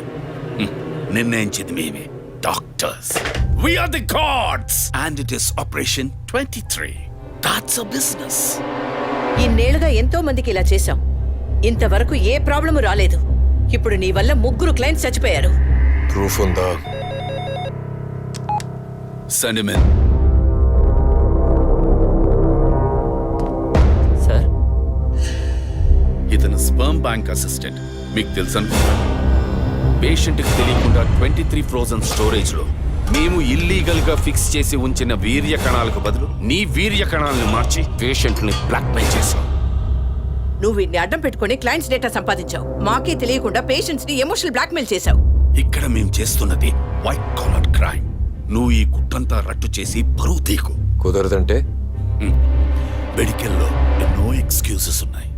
నిర్ణయించేది మేమే, doctors. We are the gods and it is Operation 23. That's a business. ఇన్నేళ్లుగా ఎంతో మందికి ఇలా చేశాం. ఇంతవరకు ఏ ప్రాబ్లము రాలేదు. ఇప్పుడు నీ వల్ల 3 క్లయింట్స్ చచ్చిపోయారు. ప్రూఫ్ ఉందా? సెంటిమెంట్ సార్, ఇతను స్పర్మ్ బ్యాంక్ అసిస్టెంట్. మీకు తెలుసు అనుకుంటాను. పేషెంట్కి తెలియకుండా 23 ఫ్రోజన్ స్టోరేజ్ లో మేము ఇల్లీగల్ గా ఫిక్స్ చేసి ఉంచిన వీర్య కణాలకు బదులు నీ వీర్య కణాలను మార్చి పేషెంట్ ని బ్లాక్మెయిల్ చేశావు. నువ్వు వీటిని అడ్డం పెట్టుకుని క్లయింట్స్ డేటా సంపాదించావు. మాకే తెలియకుండా పేషెంట్స్ ని ఎమోషనల్ బ్లాక్మెయిల్ చేశావు. ఇక్కడ మేము చేస్తున్నది వైట్ కాలర్ క్రైమ్. నువ్వు ఈ కుట్టంతా రట్టు చేసి పరువు తీకు. కుదరదంటే? మెడికల్లో ఎన్నో ఎక్స్క్యూజెస్ ఉన్నాయి.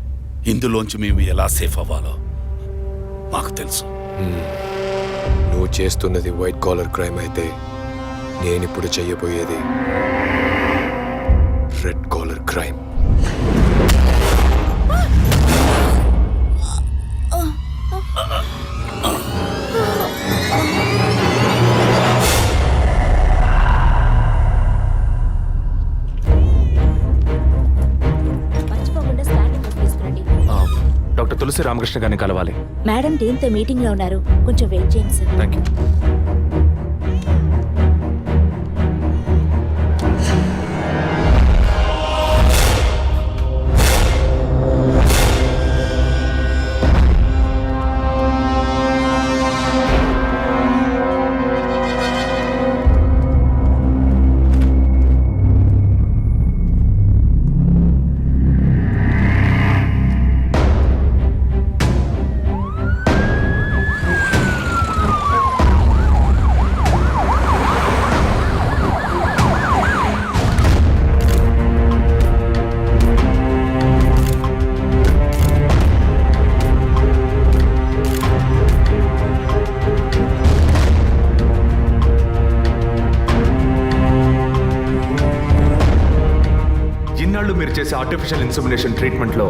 ఇందులోంచి మేము ఎలా సేఫ్ అవ్వాలో మాకు తెలుసు. నువ్వు చేస్తున్నది వైట్ కాలర్ క్రైమ్ అయితే నేనిప్పుడు చెయ్యబోయేది రెడ్ కాలర్ క్రైమ్. మర్చిపోకుండా స్కానింగ్ తీసుకురండి. డాక్టర్ తులసి రామకృష్ణ గారిని కలవాలి. మేడం టీంతో మీటింగ్ లో ఉన్నారు, కొంచెం వెయిట్ చేయండి సార్. Thank you. ఇన్నాళ్ళు మీరు చేసే ఆర్టిఫిషియల్ ఇన్సెమినేషన్ ట్రీట్మెంట్ లో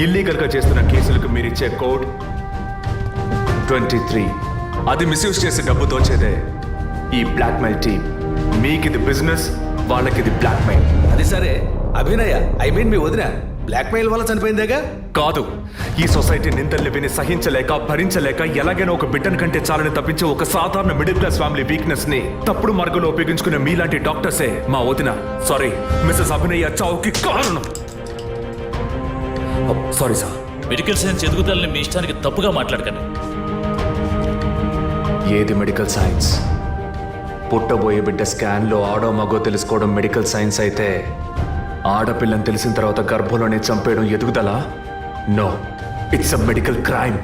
ఇల్లీగల్ గా చేస్తున్న కేసులకు మీరిచ్చే కోడ్ 23. అది మిస్యూజ్ చేసి డబ్బు దోచేదే ఈ బ్లాక్మెయిల్ టీమ్. మీకు ఇది బిజినెస్, వాళ్ళకి ఇది బ్లాక్మెయిల్. అది సరే అభినయ, మీ వదిన బ్లాక్మెయిల్ వల్ల చనిపోయిందేగా? కాదు, ఈ సొసైటీ నిందల్ని విని సహించలేక భరించలేక ఎలాగైనా ఒక బిడ్డను కంటే చాలని తప్పించే ఒక సాధారణ మిడిల్ క్లాస్ ఫ్యామిలీ వీక్నెస్ ని తప్పుడు మార్గంలో ఉపయోగించుకునే మీలాంటి డాక్టర్సే మా వదిన, సారీ మిస్సెస్ అభినయ చావుకి కారణం. Sorry sir. మెడికల్ సైన్స్ ఎదుగుదలని మీ ఇష్టానికి తప్పుగా మాట్లాడకండి. ఏది మెడికల్ సైన్స్? పుట్టబోయే బిడ్డ స్కాన్లో ఆడో మగో తెలుసుకోవడం మెడికల్ సైన్స్ అయితే, ఆడపిల్లని తెలిసిన తర్వాత గర్భంలోనే చంపేయడం ఎదుగుదల? No, it's a medical crime.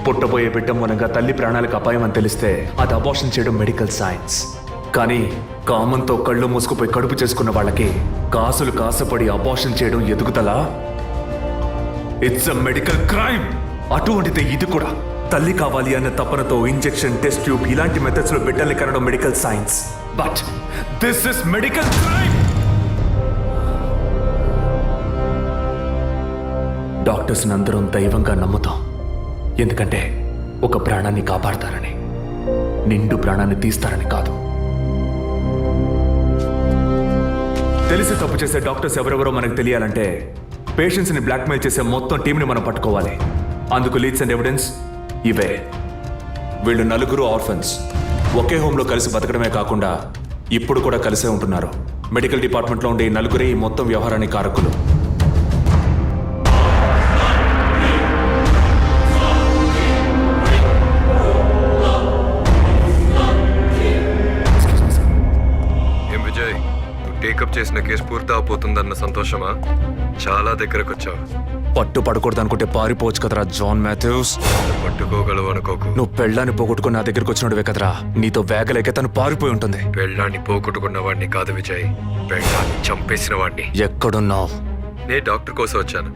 పుట్టబోయే బిడ్డ మూలంగా తల్లి ప్రాణాలకు అపాయం అని తెలిస్తే అది అబార్షన్ చేయడం మెడికల్ సైన్స్. కానీ కామంతో కళ్ళు మూసుకుపోయి కడుపు చేసుకున్న వాళ్ళకి కాసులు కాసపడి అబార్షన్ చేయడం ఎదుగుదల? It's a medical crime. అటువంటిదే ఇది కూడా. తల్లి కావాలి అన్న తపనతో ఇంజెక్షన్, టెస్ట్ ట్యూబ్ ఇలాంటి మెథడ్స్ లో బిడ్డల్ని కనడం medical science. But this is medical crime. Doctors అందరం దైవంగా నమ్ముతాం, ఎందుకంటే ఒక ప్రాణాన్ని కాపాడతారని, నిండు ప్రాణాన్ని తీస్తారని కాదు. తెలిసి తప్పు చేసే డాక్టర్స్ ఎవరెవరో మనకు తెలియాలంటే పేషెంట్స్ని బ్లాక్మెయిల్ చేసే మొత్తం టీంని మనం పట్టుకోవాలి. అందుకు లీడ్స్ అండ్ ఎవిడెన్స్ ఇవే. వీళ్ళు 4 ఆర్ఫన్స్. ఒకే హోమ్లో కలిసి బతకడమే కాకుండా ఇప్పుడు కూడా కలిసే ఉంటున్నారు. మెడికల్ డిపార్ట్మెంట్లో ఉండే ఈ 4 ఈ మొత్తం వ్యవహారానికి కారకులు. ఏం విజయ్, నువ్వు టేకప్ చేసిన కేసు పూర్తి అవబోతుందన్న సంతోషమా? చాలా దగ్గరకు వచ్చావు. పట్టు పడకూడదు అనుకుంటే పారిపోవచ్చు కదరా జాన్ మాథ్యూస్. పట్టుకోగలవు అనుకోకు. నువ్వు పెళ్ళాన్ని పోగొట్టుకుని నా దగ్గరికి వచ్చినోడివే కదరా. నీతో వేగలేక తను పారిపోయి ఉంటుంది. పెళ్ళాన్ని పోగొట్టుకున్న వాడిని కాదు విజయ్, పెళ్ళాన్ని చంపేసిన వాడిని. ఎక్కడున్నావు? నేను డాక్టర్ కోసం వచ్చాను,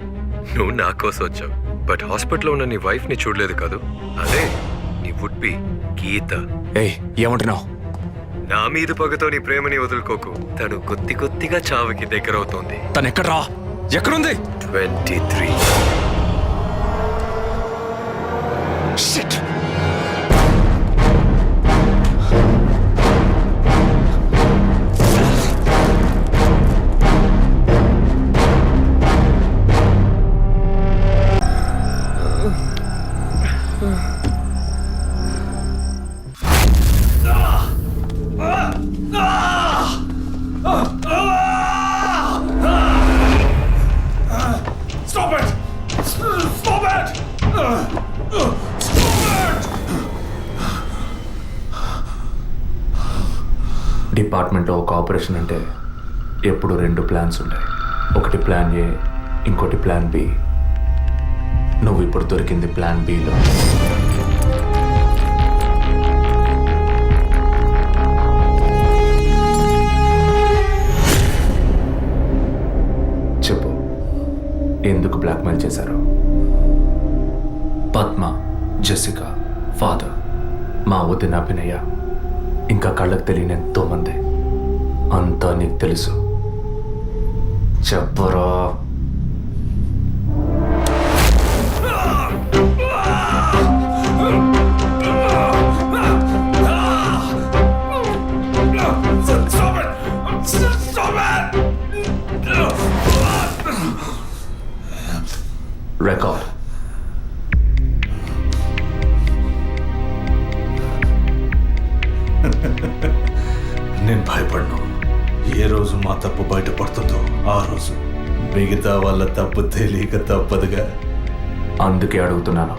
నువ్వు నా కోసం వచ్చావు. బట్ హాస్పిటల్లో ఉన్న నీ వైఫ్ ని చూడలేదు కాదు, అదే నీ వుడ్ బి గీత. ఏయ్, ఏమంటున్నావు? నా మీద పగతో నీ ప్రేమని వదులుకోకు. తను కొద్దిగా చావుకి దగ్గర అవుతోంది. తను ఎక్కడ్రా? ఎక్కడుంది? 23. Shit. Stop it! Stop it! డిపార్ట్మెంట్లో ఒక ఆపరేషన్ అంటే ఎప్పుడు 2 ప్లాన్స్ ఉంటాయి. ఒకటి ప్లాన్ ఏ, ఇంకోటి ప్లాన్ బి. నువ్వు ఇప్పుడు దొరికింది ప్లాన్ బిలో. చెప్పు, ఎందుకు బ్లాక్మెయిల్ చేశారు? పద్మ, జెసికా, ఫాదర్, మా వదిన అభినయ, ఇంకా కళ్ళకు తెలియని ఎంతో మంది. అంతా నీకు తెలుసు. చెప్పరా. రికార్డ్. నేను భయపడను. ఏ రోజు మా తప్పు బయటపడుతుందో ఆ రోజు మిగతా వాళ్ళ తప్పు తెలియక తప్పదుగా. అందుకే అడుగుతున్నాను,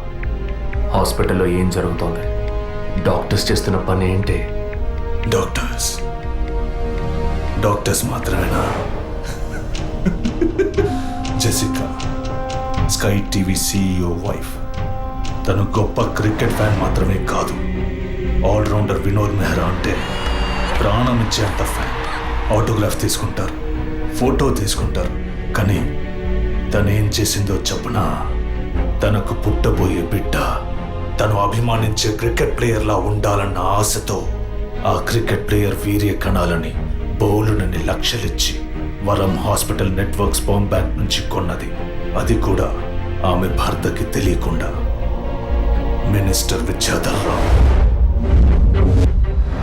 హాస్పిటల్లో ఏం జరుగుతోంది? డాక్టర్స్ చేస్తున్న పని ఏంటి? డాక్టర్స్ మాత్రమేనా? Jessica, sky TV CEO wife. తను గొప్ప క్రికెట్ ఫ్యాన్ మాత్రమే కాదు, ఆల్రౌండర్ వినోద్ మెహ్రా అంటే ప్రాణం ఇచ్చేంత ఫ్యాన్. ఆటోగ్రాఫ్ తీసుకుంటారు, ఫోటో తీసుకుంటారు. కానీ తనేం చేసిందో చెప్పనా? తనకు పుట్టబోయే బిడ్డ తను అభిమానించే క్రికెట్ ప్లేయర్లా ఉండాలన్న ఆశతో ఆ క్రికెట్ ప్లేయర్ వీర్య కణాలని బౌలునని లక్షలిచ్చి వరం హాస్పిటల్ నెట్వర్క్ స్పర్మ్ బ్యాంక్ నుంచి కొన్నది. అది కూడా ఆమె భర్తకి తెలియకుండా. మినిస్టర్ విద్యాధర్ రావు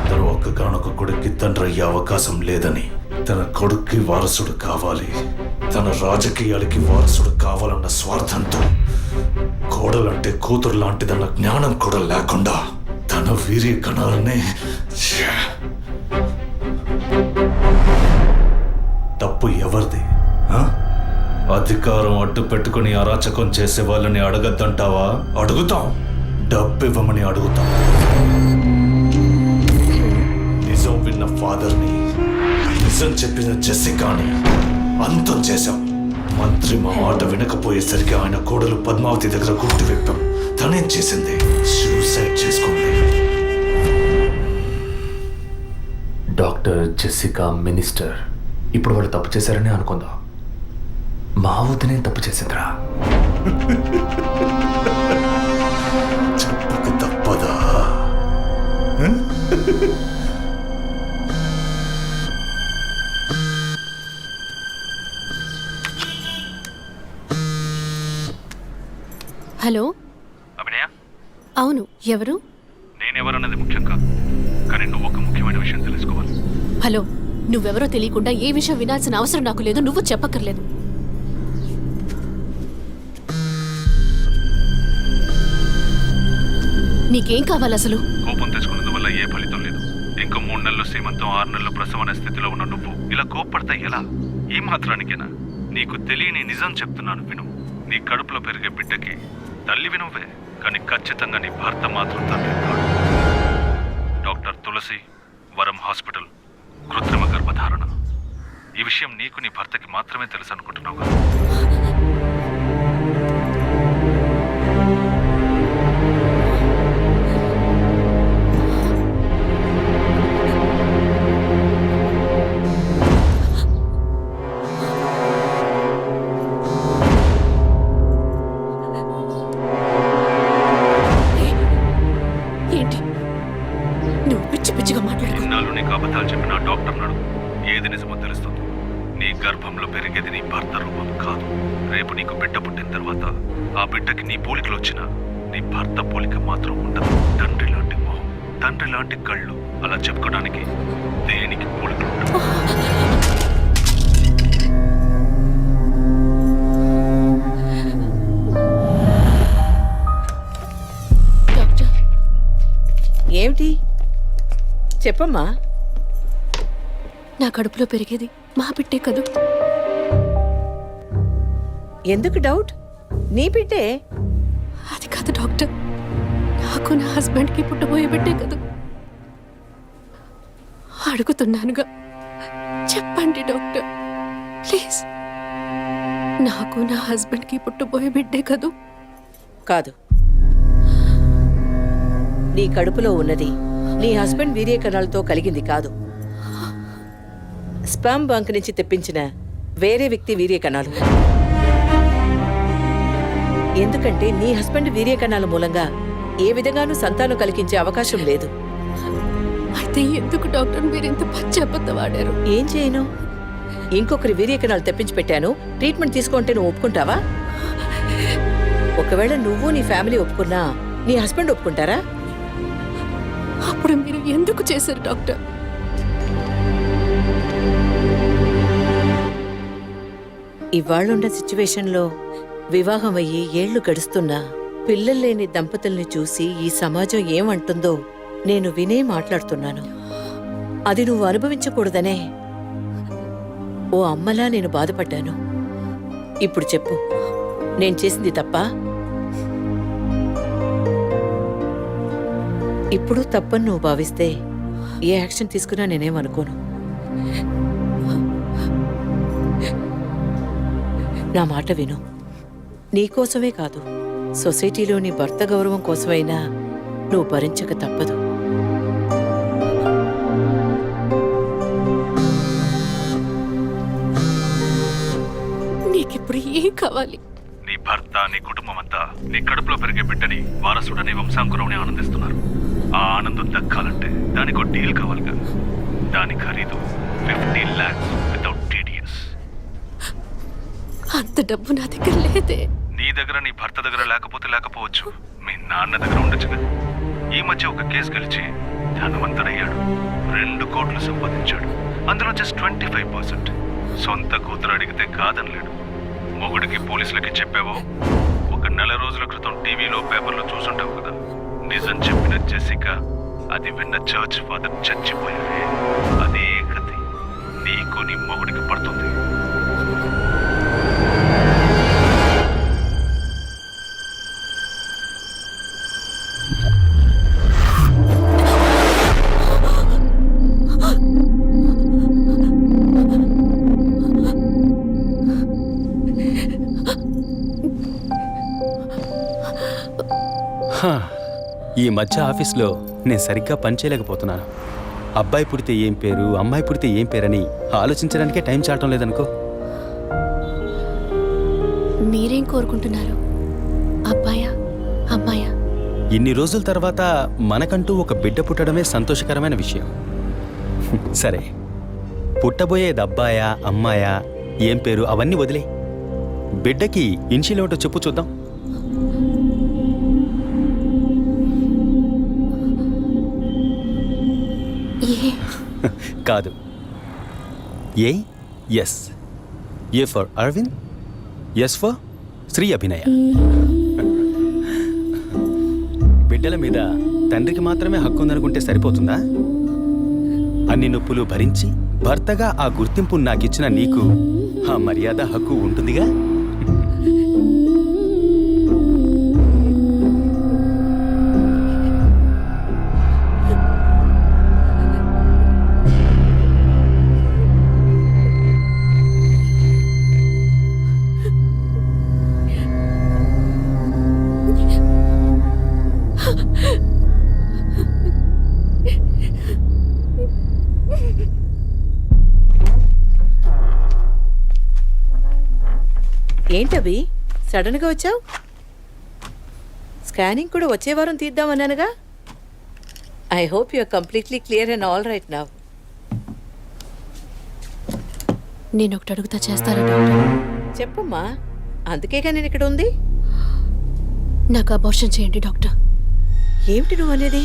తను ఒక్కగానొక్క కొడుక్కి తండ్రి అయ్యే అవకాశం లేదని, తన కొడుక్కి వారసుడు కావాలి, తన రాజకీయాలకి వారసుడు కావాలన్న స్వార్థంతో, కోడలంటే కూతురు లాంటిదన్న జ్ఞానం కూడా లేకుండా తన వీర్య కణాలనే. తప్పు ఎవరిది? అధికారం అడ్డు పెట్టుకుని అరాచకం చేసే వాళ్ళని అడగద్దంటావా? అడుగుతాం. డబ్బు ఇవ్వమని అడుగుతాం. నిజం విన్న ఫాదర్ని, నిజం చెప్పిన జెసికాని అంతం చేశాం. మంత్రి మా మాట వినకపోయేసరికి ఆయన కోడలు పద్మావతి దగ్గర గుర్తు విప్పాం. తనేం చేసింది? సూసైడ్ చేసుకుంది. డాక్టర్, జెసికా, మినిస్టర్, ఇప్పుడు వాళ్ళు తప్పు చేశారని అనుకుందాం. మా వదినే తప్పు చేసిందిరా. చెప్పక తప్పదా? హలో, అభినయ, అవును, ఎవరు? నేనెవరన్నది ముఖ్యం కాదు, కానీ నువ్వు ఒక ముఖ్యమైన విషయం తెలుసుకోవాలి. హలో, నువ్వెవరో తెలియకుండా ఏ విషయం వినాల్సిన అవసరం నాకు లేదు. నువ్వు చెప్పక్కర్లేదు. నీకేం కావాలి అసలు? కోపం తెచ్చుకున్నందువల్ల ఏ ఫలితం లేదు. ఇంకో 3 నెలలు సీమంతం, 6 నెలలు ప్రసవం అనే స్థితిలో ఉన్న నువ్వు ఇలా కోప్పడతా ఎలా? ఈ మాత్రానికేనా? నీకు తెలియని నిజం చెప్తున్నాను విను. నీ కడుపులో పెరిగే బిడ్డకి తల్లివి నువ్వే, కానీ ఖచ్చితంగా నీ భర్త మాత్రం తండ్రి కాడు. డాక్టర్ తులసి, వరం హాస్పిటల్, కృత్రిమ గర్భధారణ. ఈ విషయం నీకు నీ భర్తకి మాత్రమే తెలుసు అనుకుంటున్నావు కదా? పిచ్చిగా మాట్లాడు. ఇన్నాళ్ళు నీకు అబద్ధాలు చెప్పిన డాక్టర్ నాడు ఏది నిజమో తెలుస్తుంది. నీ గర్భంలో పెరిగేది నీ భర్త రూపం కాదు. రేపు నీకు బిడ్డ పుట్టిన తర్వాత ఆ బిడ్డకి నీ పోలికలు వచ్చినా నీ భర్త పోలిక మాత్రం ఉండదు. తండ్రి లాంటి మొహం, తండ్రి లాంటి కళ్ళు, అలా చెప్పుకోవడానికి దేనికి పోలికలు ఉండవు. డాక్టర్, ఏమిటి చెప్పమ్మా. నా కడుపులో పెరిగేది మా బిడ్డే కదూ? ఎందుకు డౌట్? నీ బిడ్డే. అది కాదు డాక్టర్, నాకు నా హస్బెండ్కి పుట్టబోయే బిడ్డే కదూ? అడుగుతున్నానుగా, చెప్పండి డాక్టర్ ప్లీజ్. నాకు నా హస్బెండ్కి పుట్టబోయే బిడ్డే కదూ? కాదు, నీ కడుపులో ఉన్నది నీ హస్బెండ్ వీర్య కణాలతో కలిగింది కాదు. స్పర్మ్ బంక్ నుంచి తెప్పించిన వేరే వ్యక్తి వీర్య కణాలు. ఎందుకంటే నీ హస్బెండ్ వీర్య కణాల మూలంగా ఏ విధంగానూ సంతానం కలిగించే అవకాశం లేదు. అయితే ఎందుకు డాక్టర్ మీరు ఇంత పచ్చి అబద్ధం ఆడారు? ఏం చేయను? ఇంకొకరి వీర్య కణాలు తెప్పించి పెట్టాను, ట్రీట్మెంట్ తీసుకుంటే నువ్వు ఒప్పుకుంటావా? ఒకవేళ నువ్వు నీ ఫ్యామిలీ ఒప్పుకున్నా నీ హస్బెండ్ ఒప్పుకుంటారా? అప్పుడు మీరు ఎందుకు చేశారు డాక్టర్? ఇవాళ్ళున్న సిచ్యువేషన్లో వివాహం అయ్యి ఏళ్లు గడుస్తున్నా పిల్లలు లేని దంపతుల్ని చూసి ఈ సమాజం ఏమంటుందో నేను వినే మాట్లాడుతున్నాను. అది నువ్వు అనుభవించకూడదనే ఓ అమ్మలా నేను బాధపడ్డాను. ఇప్పుడు చెప్పు, నేను చేసింది తప్పా? ఇప్పుడు తప్పని నువ్వు భావిస్తే ఏ యాక్షన్ తీసుకున్నా నేనేమనుకోను. నా మాట విను. నీకోసమే కాదు, సొసైటీలోని భర్త గౌరవం కోసమైనా నువ్వు భరించక తప్పదు. నీకిప్పుడు ఏం కావాలి? నీ భర్త, నీ కుటుంబం అంతా నీ కడుపులో పెరిగే బిడ్డని వారసుడని వంశాంకురమని ఆనందిస్తున్నారు. ఆ ఆనందం దక్కాలంటే దానికి ఒక డీల్ కావాలిగా. దాని ఖరీదు 15 lakhs వితౌట్ TDS. అంత డబ్బు నా దగ్గర లేదే. నీ దగ్గర, నీ భర్త దగ్గర లేకపోవచ్చు, మీ నాన్న దగ్గర ఉండొచ్చుగా. ఈ మధ్య ఒక కేసు గెలిచి ధనవంతుడయ్యాడు. 2 కోట్లు సంపాదించాడు. అందులో జస్ట్ 25%. సొంత కూతురు అడిగితే కాదనలేడు. మొగుడికి పోలీసులకి చెప్పావో, ఒక నెల రోజుల క్రితం టీవీలో పేపర్లో చూసుంటావు కదా. నిజం చెప్పిన జెసికా, అది విన్న చర్చ్ ఫాదర్ చచ్చిపోయారే. అదే కథ నీకు నీ మొగుడికి పడుతుంది. ఈ మధ్య ఆఫీస్లో నేను సరిగ్గా పనిచేయలేకపోతున్నాను. అబ్బాయి పుడితే ఏం పేరు, అమ్మాయి పుడితే ఏం పేరని ఆలోచించడానికే టైం చాలటం లేదనుకో. మీరేం కోరుకుంటున్నారు? అబ్బాయా, అమ్మాయా? ఇన్ని రోజుల తర్వాత మనకంటూ ఒక బిడ్డ పుట్టడమే సంతోషకరమైన విషయం. సరే, పుట్టబోయేది అబ్బాయా, అమ్మాయా, ఏం పేరు అవన్నీ వదిలే. బిడ్డకి ఇన్షియల్ ఏమిటో చెప్పు చూద్దాం. కాదు, yes. A for Aravind, S for Sri Abhinaya. బిడ్డల మీద తండ్రికి మాత్రమే హక్కు ఉందనుకుంటే సరిపోతుందా? అన్ని నొప్పులు భరించి భర్తగా ఆ గుర్తింపు నాకిచ్చిన నీకు ఆ మర్యాద, హక్కు ఉంటుందిగా. ఏంటవి సడన్ గా వచ్చావు? స్కానింగ్ కూడా వచ్చే వారం తీద్దామన్నానుగా. I hope you are completely clear and all right now. నేను ఒకటి అడుగుతా చేస్తారా డాక్టర్? చెప్పమ్మా, అందుకేగా నేను ఇక్కడ ఉంది. నాకు అబార్షన్ చేయండి డాక్టర్. ఏమిటి నువ్వు అనేది?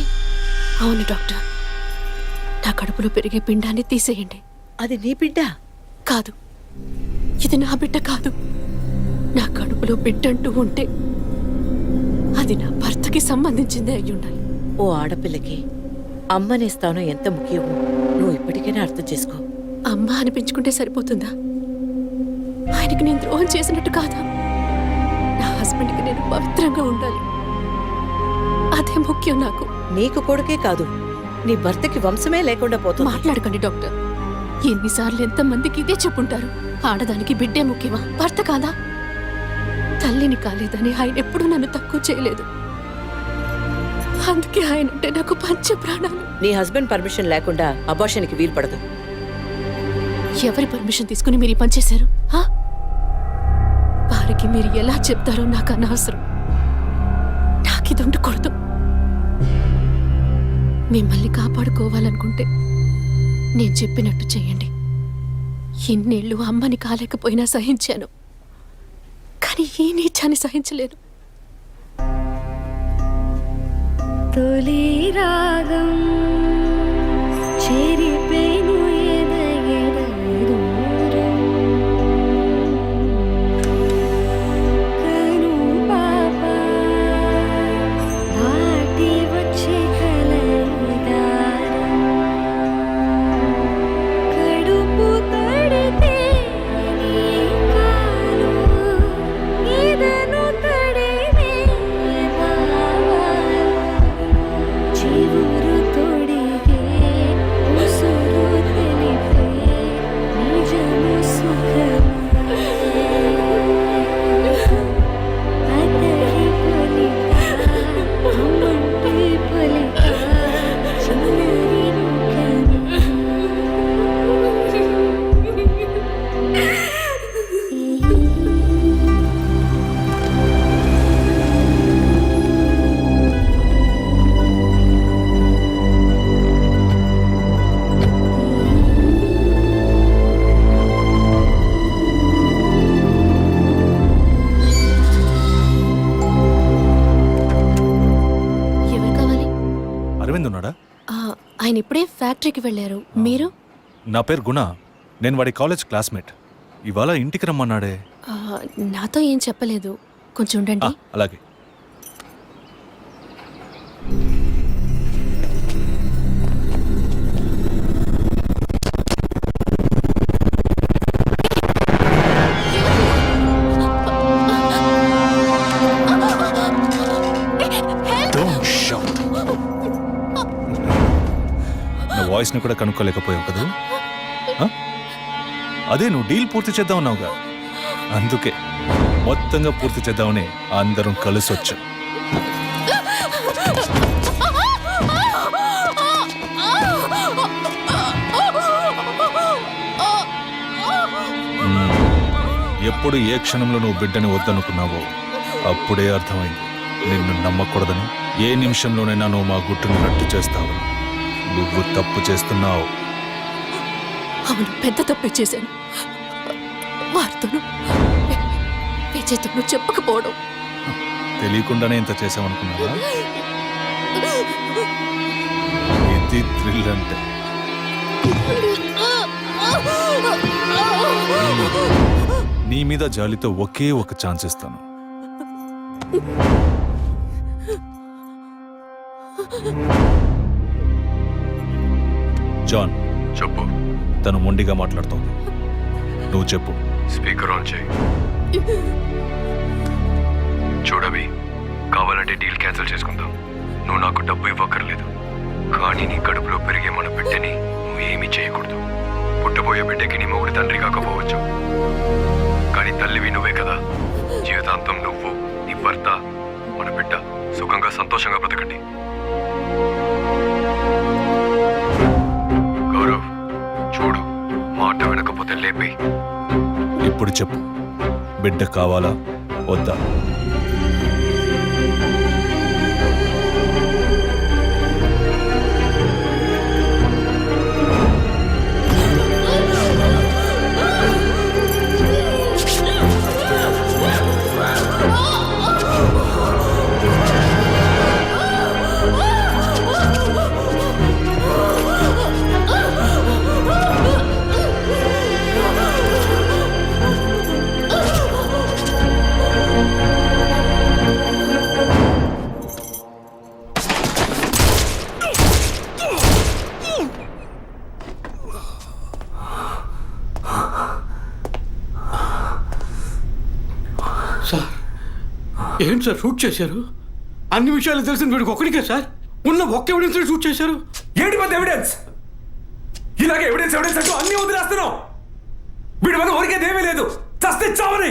అవును డాక్టర్, నా కడుపులో పెరిగే పిండాన్ని తీసేయండి. అది నీ బిడ్డ కాదు, ఇది నా బిడ్డ కాదు. నా కడుపులో బిడ్డంటూ ఉంటే అది నా భర్తకి సంబంధించిందే అయి ఉండాలి. ఓ ఆడపిల్లకి అమ్మనే స్థానం ఎంత ముఖ్యమో నువ్వు ఇప్పటికైనా అర్థం చేసుకో. అమ్మ అనిపించుకుంటే సరిపోతుందా? ఆయనకి నేను ద్రోహం చేసినట్టు కాదా? నా హస్బెండ్కి నేను పవిత్రంగా ఉండాలి, అదే ముఖ్యం నాకు. నీకు కొడుకే కాదు, నీ భర్తకి వంశమే లేకుండా పోతుంది. మాట్లాడకండి డాక్టర్. ఎన్నిసార్లు ఎంతమందికి ఇదే చెప్పుంటారు. ఆడదానికి బిడ్డే ముఖ్యమా, భర్త కాదా? తల్లిని కాలేదని ఆయన ఎప్పుడూ నన్ను తక్కువ చేయలేదు. అందుకే ఆయన అంటే నాకు పంచ ప్రాణాలు. నీ హస్బెండ్ పర్మిషన్ లేకుండా అబార్షన్కి వీలు పడదు. ఎవరి పర్మిషన్ తీసుకుని మీరు ఈ పని చేశారు? వారికి మీరు ఎలా చెప్తారో నాకు అనవసరం. నాకు ఇది ఉండకూడదు. మిమ్మల్ని కాపాడుకోవాలనుకుంటే నేను చెప్పినట్టు చెయ్యండి. ఇన్నేళ్ళు అమ్మని కాలేకపోయినా సహించాను, కానీ ఈ నీచాన్ని సహించలేను. తొలి రాగం చెరిపేను ఆయన ఇప్పుడే ఫ్యాక్టరీకి వెళ్ళారు. మీరు? నా పేరు గుణ, నేను వాడి కాలేజ్ క్లాస్మేట్. ఇవాళ ఇంటికి రమ్మన్నాడే. నాతో ఏం చెప్పలేదు. కొంచెం ఉండండి. అలాగే. వాయిస్ని కూడా కనుక్కోలేకపోయావు కదా? అదే నువ్వు డీల్ పూర్తి చేద్దాం అన్నావుగా, అందుకే మొత్తంగా పూర్తి చేద్దామని అందరం కలిసి వచ్చాం. ఎప్పుడు ఏ క్షణంలో నువ్వు బిడ్డని వద్దనుకున్నావో అప్పుడే అర్థమైంది నిన్ను నమ్మకూడదని. ఏ నిమిషంలోనైనా నువ్వు మా గుట్టును రట్టు చేస్తావని. నువ్వు తప్పు చేస్తున్నావు. అవును, పెద్ద తప్పే చేశాను. వారితోనూ విజయ్తోనూ చెప్పకపోవడం. తెలియకుండానే ఇంత చేసామనుకున్నావా? ఇది థ్రిల్ అంటే. నీ మీద జాలితో ఒకే ఒక ఛాన్స్ ఇస్తాను. జాన్, చెప్పు. తను మొండిగా మాట్లాడుతోంది, నువ్వు చెప్పు. స్పీకర్ ఆన్ చేయి. చూడవి, కావాలంటే డీల్ క్యాన్సిల్ చేసుకుందాం. నువ్వు నాకు డబ్బు ఇవ్వక్కర్లేదు, కానీ నీ కడుపులో పెరిగే మన బిడ్డని నువ్వు ఏమీ చేయకూడదు. పుట్టబోయే బిడ్డకి నీ మొగుడు తండ్రి కాకపోవచ్చు, కానీ తల్లివి నువ్వే కదా. జీవితాంతం నువ్వు, నీ భర్త, మన బిడ్డ సుఖంగా సంతోషంగా బ్రతకండి. గౌరవ్, చూడు, మాట వినకపోతే లేపే. ఇప్పుడు చెప్పు, బిడ్డ కావాలా వద్దా? ఏంటి సార్ షూట్ చేశారు? అన్ని విషయాలు తెలిసిన వీడికి ఒక్కడికే సార్ ఉన్న ఒక్క ఎవిడెన్స్ షూట్ చేశారు. ఏంటి పెద్ద ఎవిడెన్స్? ఇలాగే ఎవిడెన్స్ ఎవిడెన్స్ అంటూ అన్ని వదిలేస్తున్నావు. వీడి వల్ల ఊరికేదేమీ లేదు, చస్తే చావని.